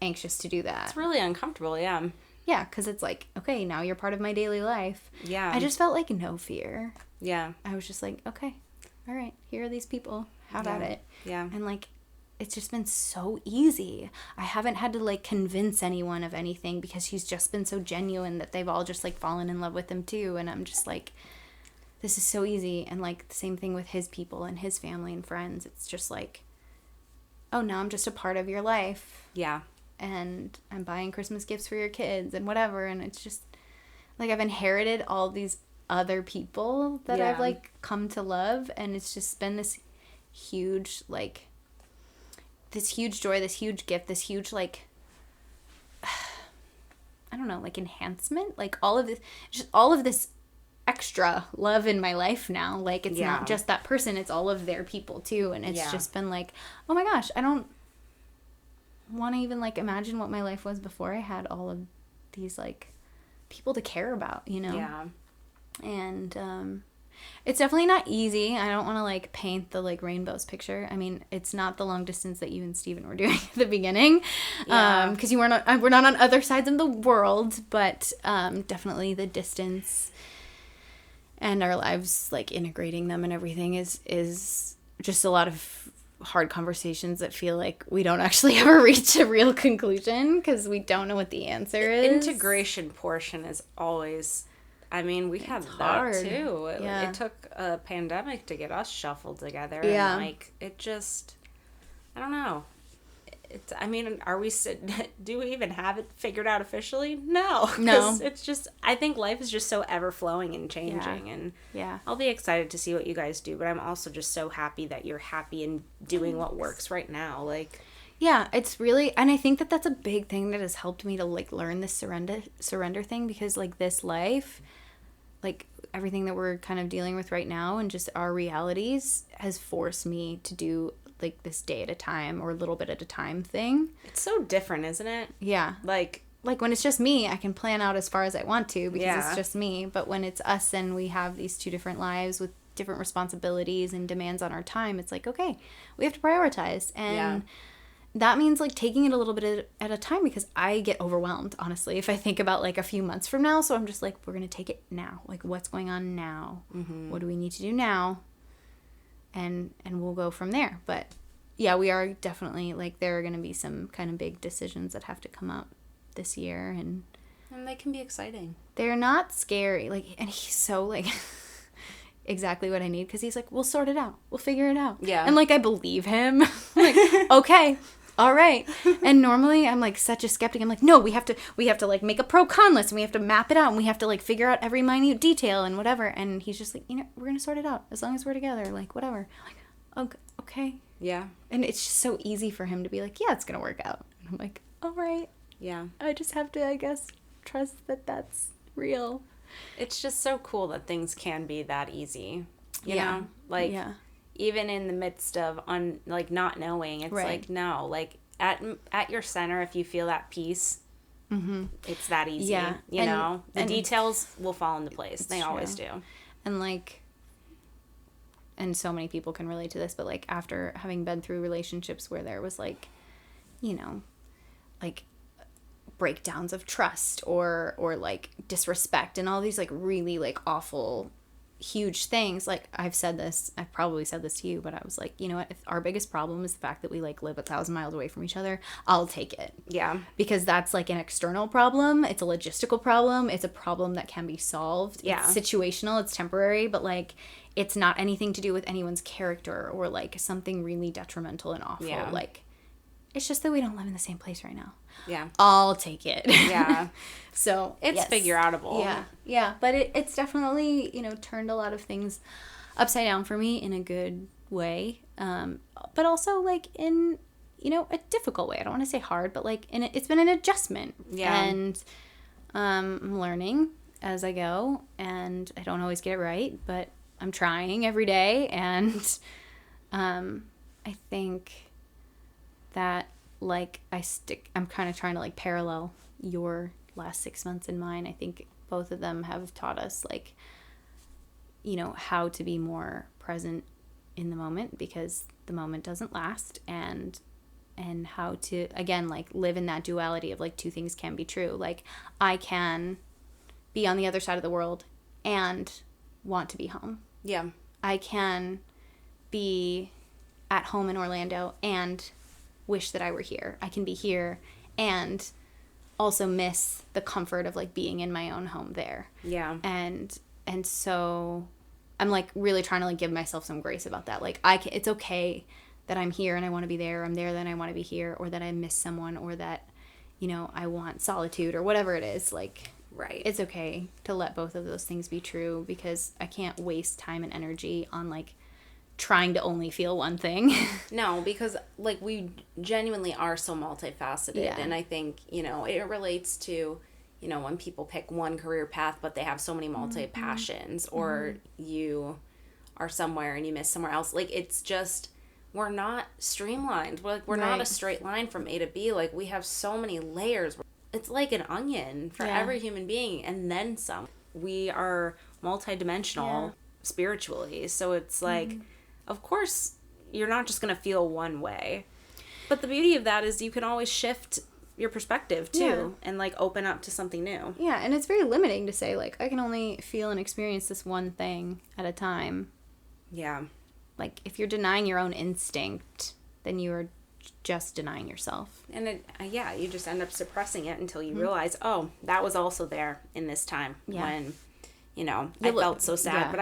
anxious to do that. It's really uncomfortable, yeah. Yeah, because it's like, okay, now you're part of my daily life. Yeah. I just felt like no fear. Yeah. I was just like, okay, all right, here are these people. Have at it. Yeah. And, like, it's just been so easy. I haven't had to, like, convince anyone of anything because he's just been so genuine that they've all just, like, fallen in love with him too. And I'm just like, this is so easy. And, like, the same thing with his people and his family and friends. It's just like, oh, now I'm just a part of your life. Yeah. And I'm buying Christmas gifts for your kids and whatever. And it's just, like, I've inherited all these other people that I've, like, come to love. And it's just been this huge, like, this huge joy, this huge gift, this huge, like, I don't know, like, enhancement. Like, all of this extra love in my life now. Like, it's not just that person, it's all of their people too. And it's just been like, oh my gosh, I don't want to even, like, imagine what my life was before I had all of these, like, people to care about, you know? Yeah. And it's definitely not easy. I don't want to, like, paint the, like, rainbows picture. I mean, it's not the long distance that you and Steven were doing at the beginning. Because we're not on other sides of the world, but definitely the distance and our lives, like, integrating them and everything is just a lot of hard conversations that feel like we don't actually ever reach a real conclusion because we don't know what the answer is. Integration portion is always, I mean, we had that too. It took a pandemic to get us shuffled together. Yeah. And, like, it just, I don't know. It's, I mean, do we even have it figured out officially? No. No. It's just, I think life is just so ever flowing and changing. And I'll be excited to see what you guys do, but I'm also just so happy that you're happy and doing what works right now. Like, yeah, it's really, and I think that that's a big thing that has helped me to, like, learn this surrender thing because, like, this life, like, everything that we're kind of dealing with right now and just our realities has forced me to do, like, this day at a time or a little bit at a time thing. It's so different, isn't it? Yeah. Like, when it's just me, I can plan out as far as I want to because it's just me. But when it's us and we have these two different lives with different responsibilities and demands on our time, it's like, okay, we have to prioritize. And that means, like, taking it a little bit at a time because I get overwhelmed, honestly, if I think about, like, a few months from now. So I'm just like, we're going to take it now. Like, what's going on now? Mm-hmm. What do we need to do now? And we'll go from there. But, yeah, we are definitely, like, there are going to be some kind of big decisions that have to come up this year. And they can be exciting. They're not scary. Like, and he's so, like, exactly what I need because he's like, we'll sort it out. We'll figure it out. Yeah. And, like, I believe him. Like, okay. All right. And normally I'm, like, such a skeptic. I'm like, no, we have to like make a pro-con list and we have to map it out and we have to, like, figure out every minute detail and whatever. And he's just like, you know, we're going to sort it out as long as we're together. Like, whatever. I'm like, okay. Yeah. And it's just so easy for him to be like, yeah, it's going to work out. And I'm like, all right. Yeah. I just have to, I guess, trust that that's real. It's just so cool that things can be that easy. You know? Like, even in the midst of not knowing, it's like, no, like, at your center, if you feel that peace, it's that easy. Yeah. You know, the details will fall into place. They true. always do. And like, and so many people can relate to this, but like after having been through relationships where there was like, you know, like breakdowns of trust or like disrespect and all these like really like awful huge things, like I've probably said this to you, but I was like, you know what, if our biggest problem is the fact that we like live 1,000 miles away from each other, I'll take it. Yeah. Because that's like an external problem, it's a logistical problem, it's a problem that can be solved. Yeah. It's situational, it's temporary, but like it's not anything to do with anyone's character or like something really detrimental and awful. Yeah. Like it's just that we don't live in the same place right now. Yeah. I'll take it. Yeah. So it's figure outable. Yeah. Yeah. But it's definitely, you know, turned a lot of things upside down for me in a good way. But also like in, you know, a difficult way. I don't want to say hard, but like it's been an adjustment. Yeah. And I'm learning as I go, and I don't always get it right, but I'm trying every day. And I think that like I'm kind of trying to like parallel your last 6 months and mine. I think both of them have taught us like, you know, how to be more present in the moment, because the moment doesn't last, and how to, again, like live in that duality of like two things can be true. Like I can be on the other side of the world and want to be home. Yeah. I can be at home in Orlando and wish that I were here. I can be here and also miss the comfort of like being in my own home there. Yeah. And so I'm like really trying to like give myself some grace about that. Like it's okay that I'm here and I want to be there. I'm there, then I want to be here, or that I miss someone, or that, you know, I want solitude or whatever it is. Like, right. It's okay to let both of those things be true, because I can't waste time and energy on like trying to only feel one thing. No, because like we genuinely are so multifaceted. Yeah. And I think, you know, it relates to, you know, when people pick one career path but they have so many multi-passions, or you are somewhere and you miss somewhere else. Like it's just, we're not streamlined. We're not a straight line from A to B. Like we have so many layers. It's like an onion for every human being, and then some. We are multidimensional spiritually. So it's like, of course, you're not just going to feel one way. But the beauty of that is you can always shift your perspective too, and like open up to something new. Yeah, and it's very limiting to say like I can only feel and experience this one thing at a time. Yeah. Like if you're denying your own instinct, then you are just denying yourself. And you just end up suppressing it until you realize, oh, that was also there in this time when, you know, I felt so sad, but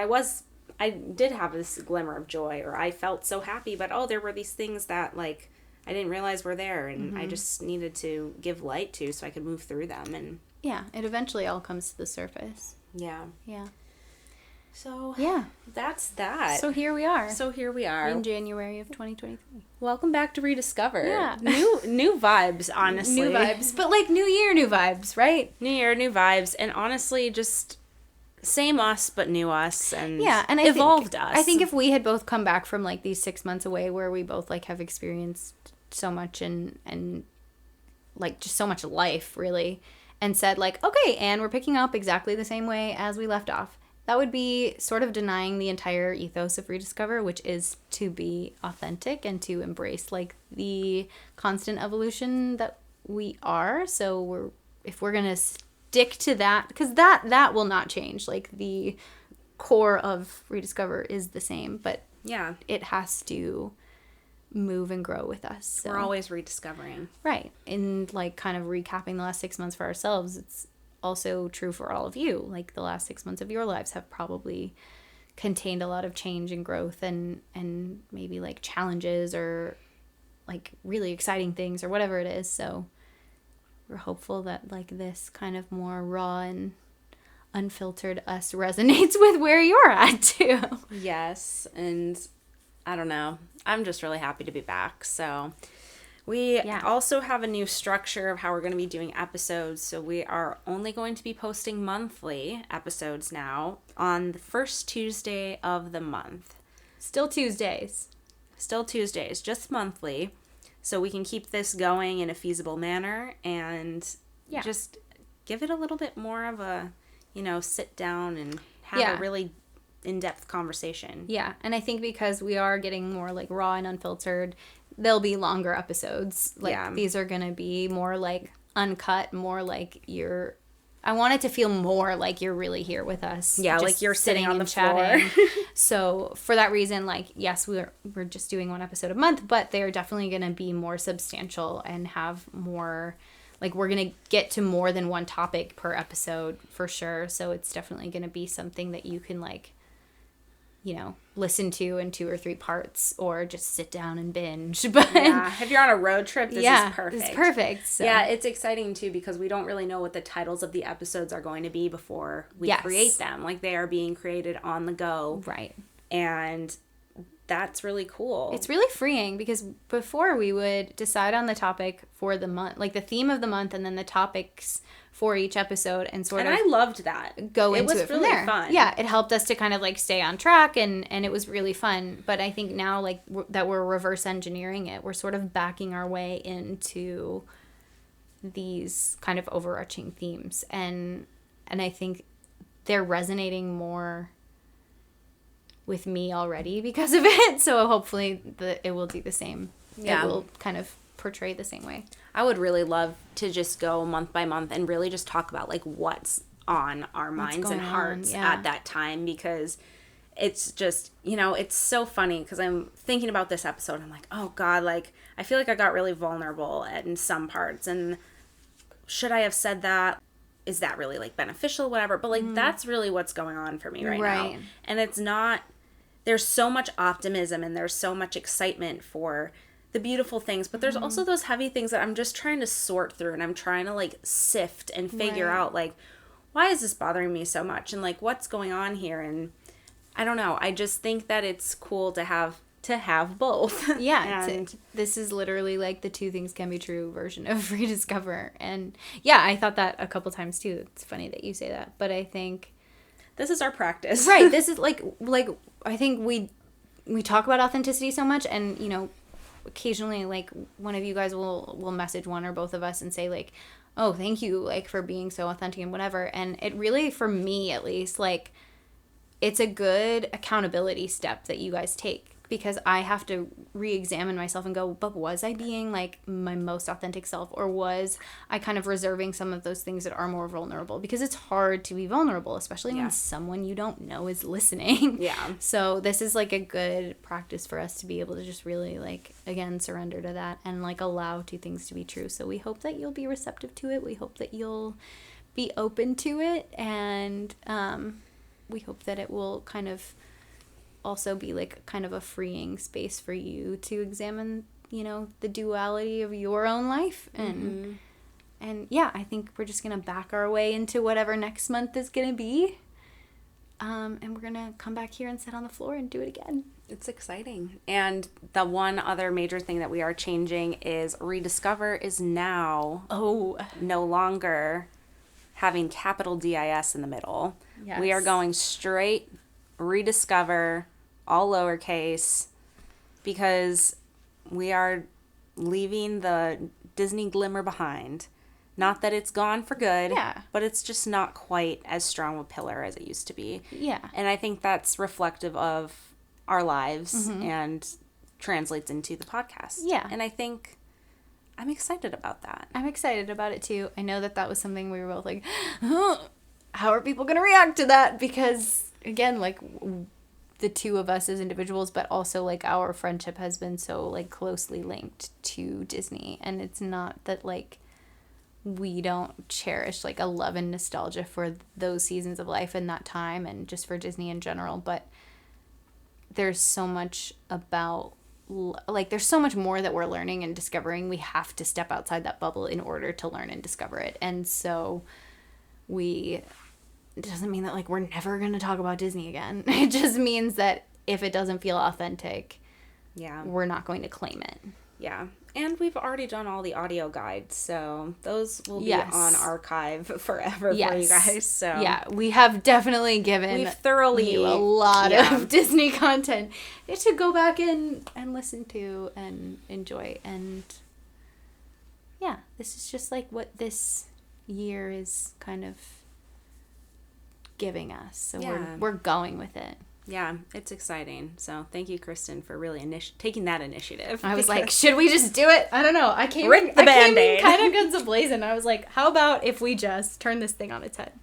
I did have this glimmer of joy, or I felt so happy, but there were these things that like I didn't realize were there, and I just needed to give light to so I could move through them. And yeah, it eventually all comes to the surface. Yeah. So that's that. So here we are. In January of 2023. Welcome back to Rediscover. Yeah. New vibes, honestly. New vibes. But like new year, new vibes, right? New year, new vibes. And honestly, just same us, but new us. And and evolved us. I think if we had both come back from like these 6 months away where we both like have experienced so much and like just so much life really, and said like, okay, and we're picking up exactly the same way as we left off, that would be sort of denying the entire ethos of Rediscover, which is to be authentic and to embrace like the constant evolution that we are. So if we're gonna stick to that, because that will not change. Like the core of Rediscover is the same, but it has to move and grow with us. So. We're always rediscovering. Right. And like kind of recapping the last 6 months for ourselves, it's also true for all of you. Like the last 6 months of your lives have probably contained a lot of change and growth and maybe like challenges or like really exciting things or whatever it is. So we're hopeful that like this kind of more raw and unfiltered us resonates with where you're at too. Yes. And I don't know. I'm just really happy to be back. So we also have a new structure of how we're going to be doing episodes. So we are only going to be posting monthly episodes now on the first Tuesday of the month. Still Tuesdays, just monthly. So we can keep this going in a feasible manner. And, just give it a little bit more of a, sit down and have a really in-depth conversation. Yeah, and I think because we are getting more like raw and unfiltered, there'll be longer episodes. Like these are gonna be more like uncut, more like I want it to feel more like you're really here with us. Yeah, like you're sitting on the floor. So for that reason, like, yes, we're just doing one episode a month, but they're definitely gonna be more substantial and have more. Like, we're going to get to more than one topic per episode for sure. So it's definitely going to be something that you can, like, listen to in 2 or 3 parts or just sit down and binge. But if you're on a road trip, this is perfect. It's perfect. So. Yeah, it's exciting, too, because we don't really know what the titles of the episodes are going to be before we create them. Like, they are being created on the go. Right. And that's really cool. It's really freeing because before we would decide on the topic for the month, like the theme of the month and then the topics for each episode and I loved that. Go into it from there. It was really fun. Yeah, it helped us to kind of like stay on track and it was really fun. But I think now like that we're reverse engineering it, we're sort of backing our way into these kind of overarching themes. And I think they're resonating more with me already because of it, so hopefully it will do the same. It will kind of portray the same way. I would really love to just go month by month and really just talk about like what's on our minds and hearts at that time, because it's just, it's so funny because I'm thinking about this episode. I'm like, oh God, like I feel like I got really vulnerable in some parts, and should I have said that? Is that really like beneficial, whatever? But like that's really what's going on for me right now. And it's not, there's so much optimism and there's so much excitement for the beautiful things, but there's also those heavy things that I'm just trying to sort through, and I'm trying to like sift and figure out like, why is this bothering me so much, and like what's going on here. And I don't know, I just think that it's cool to have both. Yeah, this is literally like the 2 things can be true version of rediscover. And yeah, I thought that a couple times too. It's funny that you say that, but I think this is our practice. Right. This is like I think we talk about authenticity so much, and occasionally like one of you guys will message one or both of us and say like, oh, thank you like for being so authentic and whatever. And it really, for me at least, like it's a good accountability step that you guys take, because I have to re-examine myself and go, but was I being like my most authentic self, or was I kind of reserving some of those things that are more vulnerable? Because it's hard to be vulnerable, especially when someone you don't know is listening. Yeah. So this is like a good practice for us to be able to just really like, again, surrender to that and like allow 2 things to be true. So we hope that you'll be receptive to it. We hope that you'll be open to it. And we hope that it will kind of also be like kind of a freeing space for you to examine, the duality of your own life. And yeah, I think we're just going to back our way into whatever next month is going to be. And we're going to come back here and sit on the floor and do it again. It's exciting. And the one other major thing that we are changing is rediscover is now no longer having capital DIS in the middle. Yes. We are going straight rediscover, all lowercase, because we are leaving the Disney glimmer behind. Not that it's gone for good, but it's just not quite as strong a pillar as it used to be. Yeah. And I think that's reflective of our lives and translates into the podcast. Yeah. And I think I'm excited about that. I'm excited about it too. I know that was something we were both like, how are people going to react to that? Because again, like the 2 of us as individuals, but also like our friendship has been so like closely linked to Disney, and it's not that like we don't cherish like a love and nostalgia for those seasons of life and that time and just for Disney in general, but there's so much about like there's so much more that we're learning and discovering. We have to step outside that bubble in order to learn and discover it. And so it doesn't mean that like we're never going to talk about Disney again. It just means that if it doesn't feel authentic, we're not going to claim it. Yeah. And we've already done all the audio guides, so those will be on archive forever for you guys. So yeah, we have definitely given you a lot of Disney content to go back in and listen to and enjoy. And yeah, this is just like what this year is kind of giving us. So Yeah. we're going with it. Yeah, it's exciting. So thank you, Kristen, for really taking that initiative. I was like, should we just do it? I don't know. I came Rip the Band-Aid. kind of guns a-blazing. I was like, how about if we just turn this thing on its head?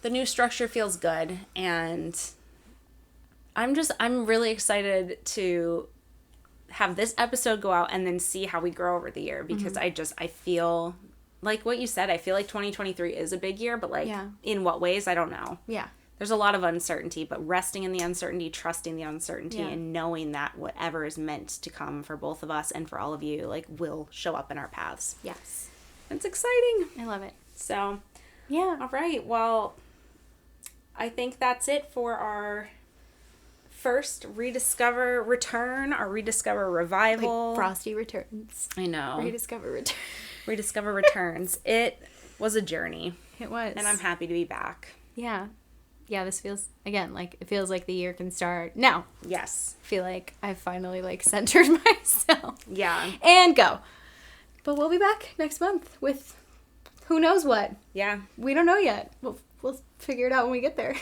The new structure feels good, and I'm really excited to have this episode go out and then see how we grow over the year, because I feel like what you said, I feel like 2023 is a big year, but like in what ways, I don't know. Yeah. There's a lot of uncertainty, but resting in the uncertainty, trusting the uncertainty, and knowing that whatever is meant to come for both of us and for all of you, like, will show up in our paths. Yes. It's exciting. I love it. So, yeah. All right. Well, I think that's it for our first Rediscover return, our Rediscover revival. Like Frosty returns. I know. Rediscover returns. Rediscover returns. It was a journey. It was. And I'm happy to be back. Yeah. Yeah, this feels, again, like, it feels like the year can start now. Yes. I feel like I've finally, like, centered myself. Yeah. And go. But we'll be back next month with who knows what. Yeah. We don't know yet. We'll figure it out when we get there.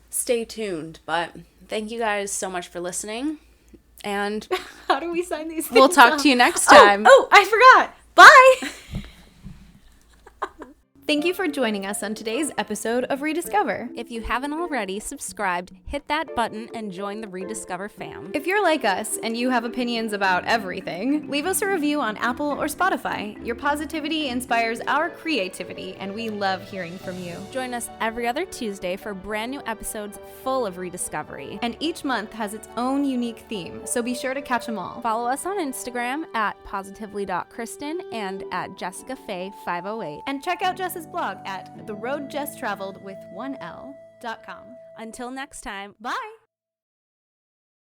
Stay tuned. But thank you guys so much for listening. And how do we sign these things we'll talk to you next time. Oh, I forgot. Bye. Thank you for joining us on today's episode of Rediscover. If you haven't already subscribed, hit that button and join the Rediscover fam. If you're like us and you have opinions about everything, leave us a review on Apple or Spotify. Your positivity inspires our creativity, and we love hearing from you. Join us every other Tuesday for brand new episodes full of rediscovery. And each month has its own unique theme, so be sure to catch them all. Follow us on Instagram at positively.kristen and at jessicafay508. And check out Jess's blog at theroadjesstraveled with 1L.com. Until next time, bye!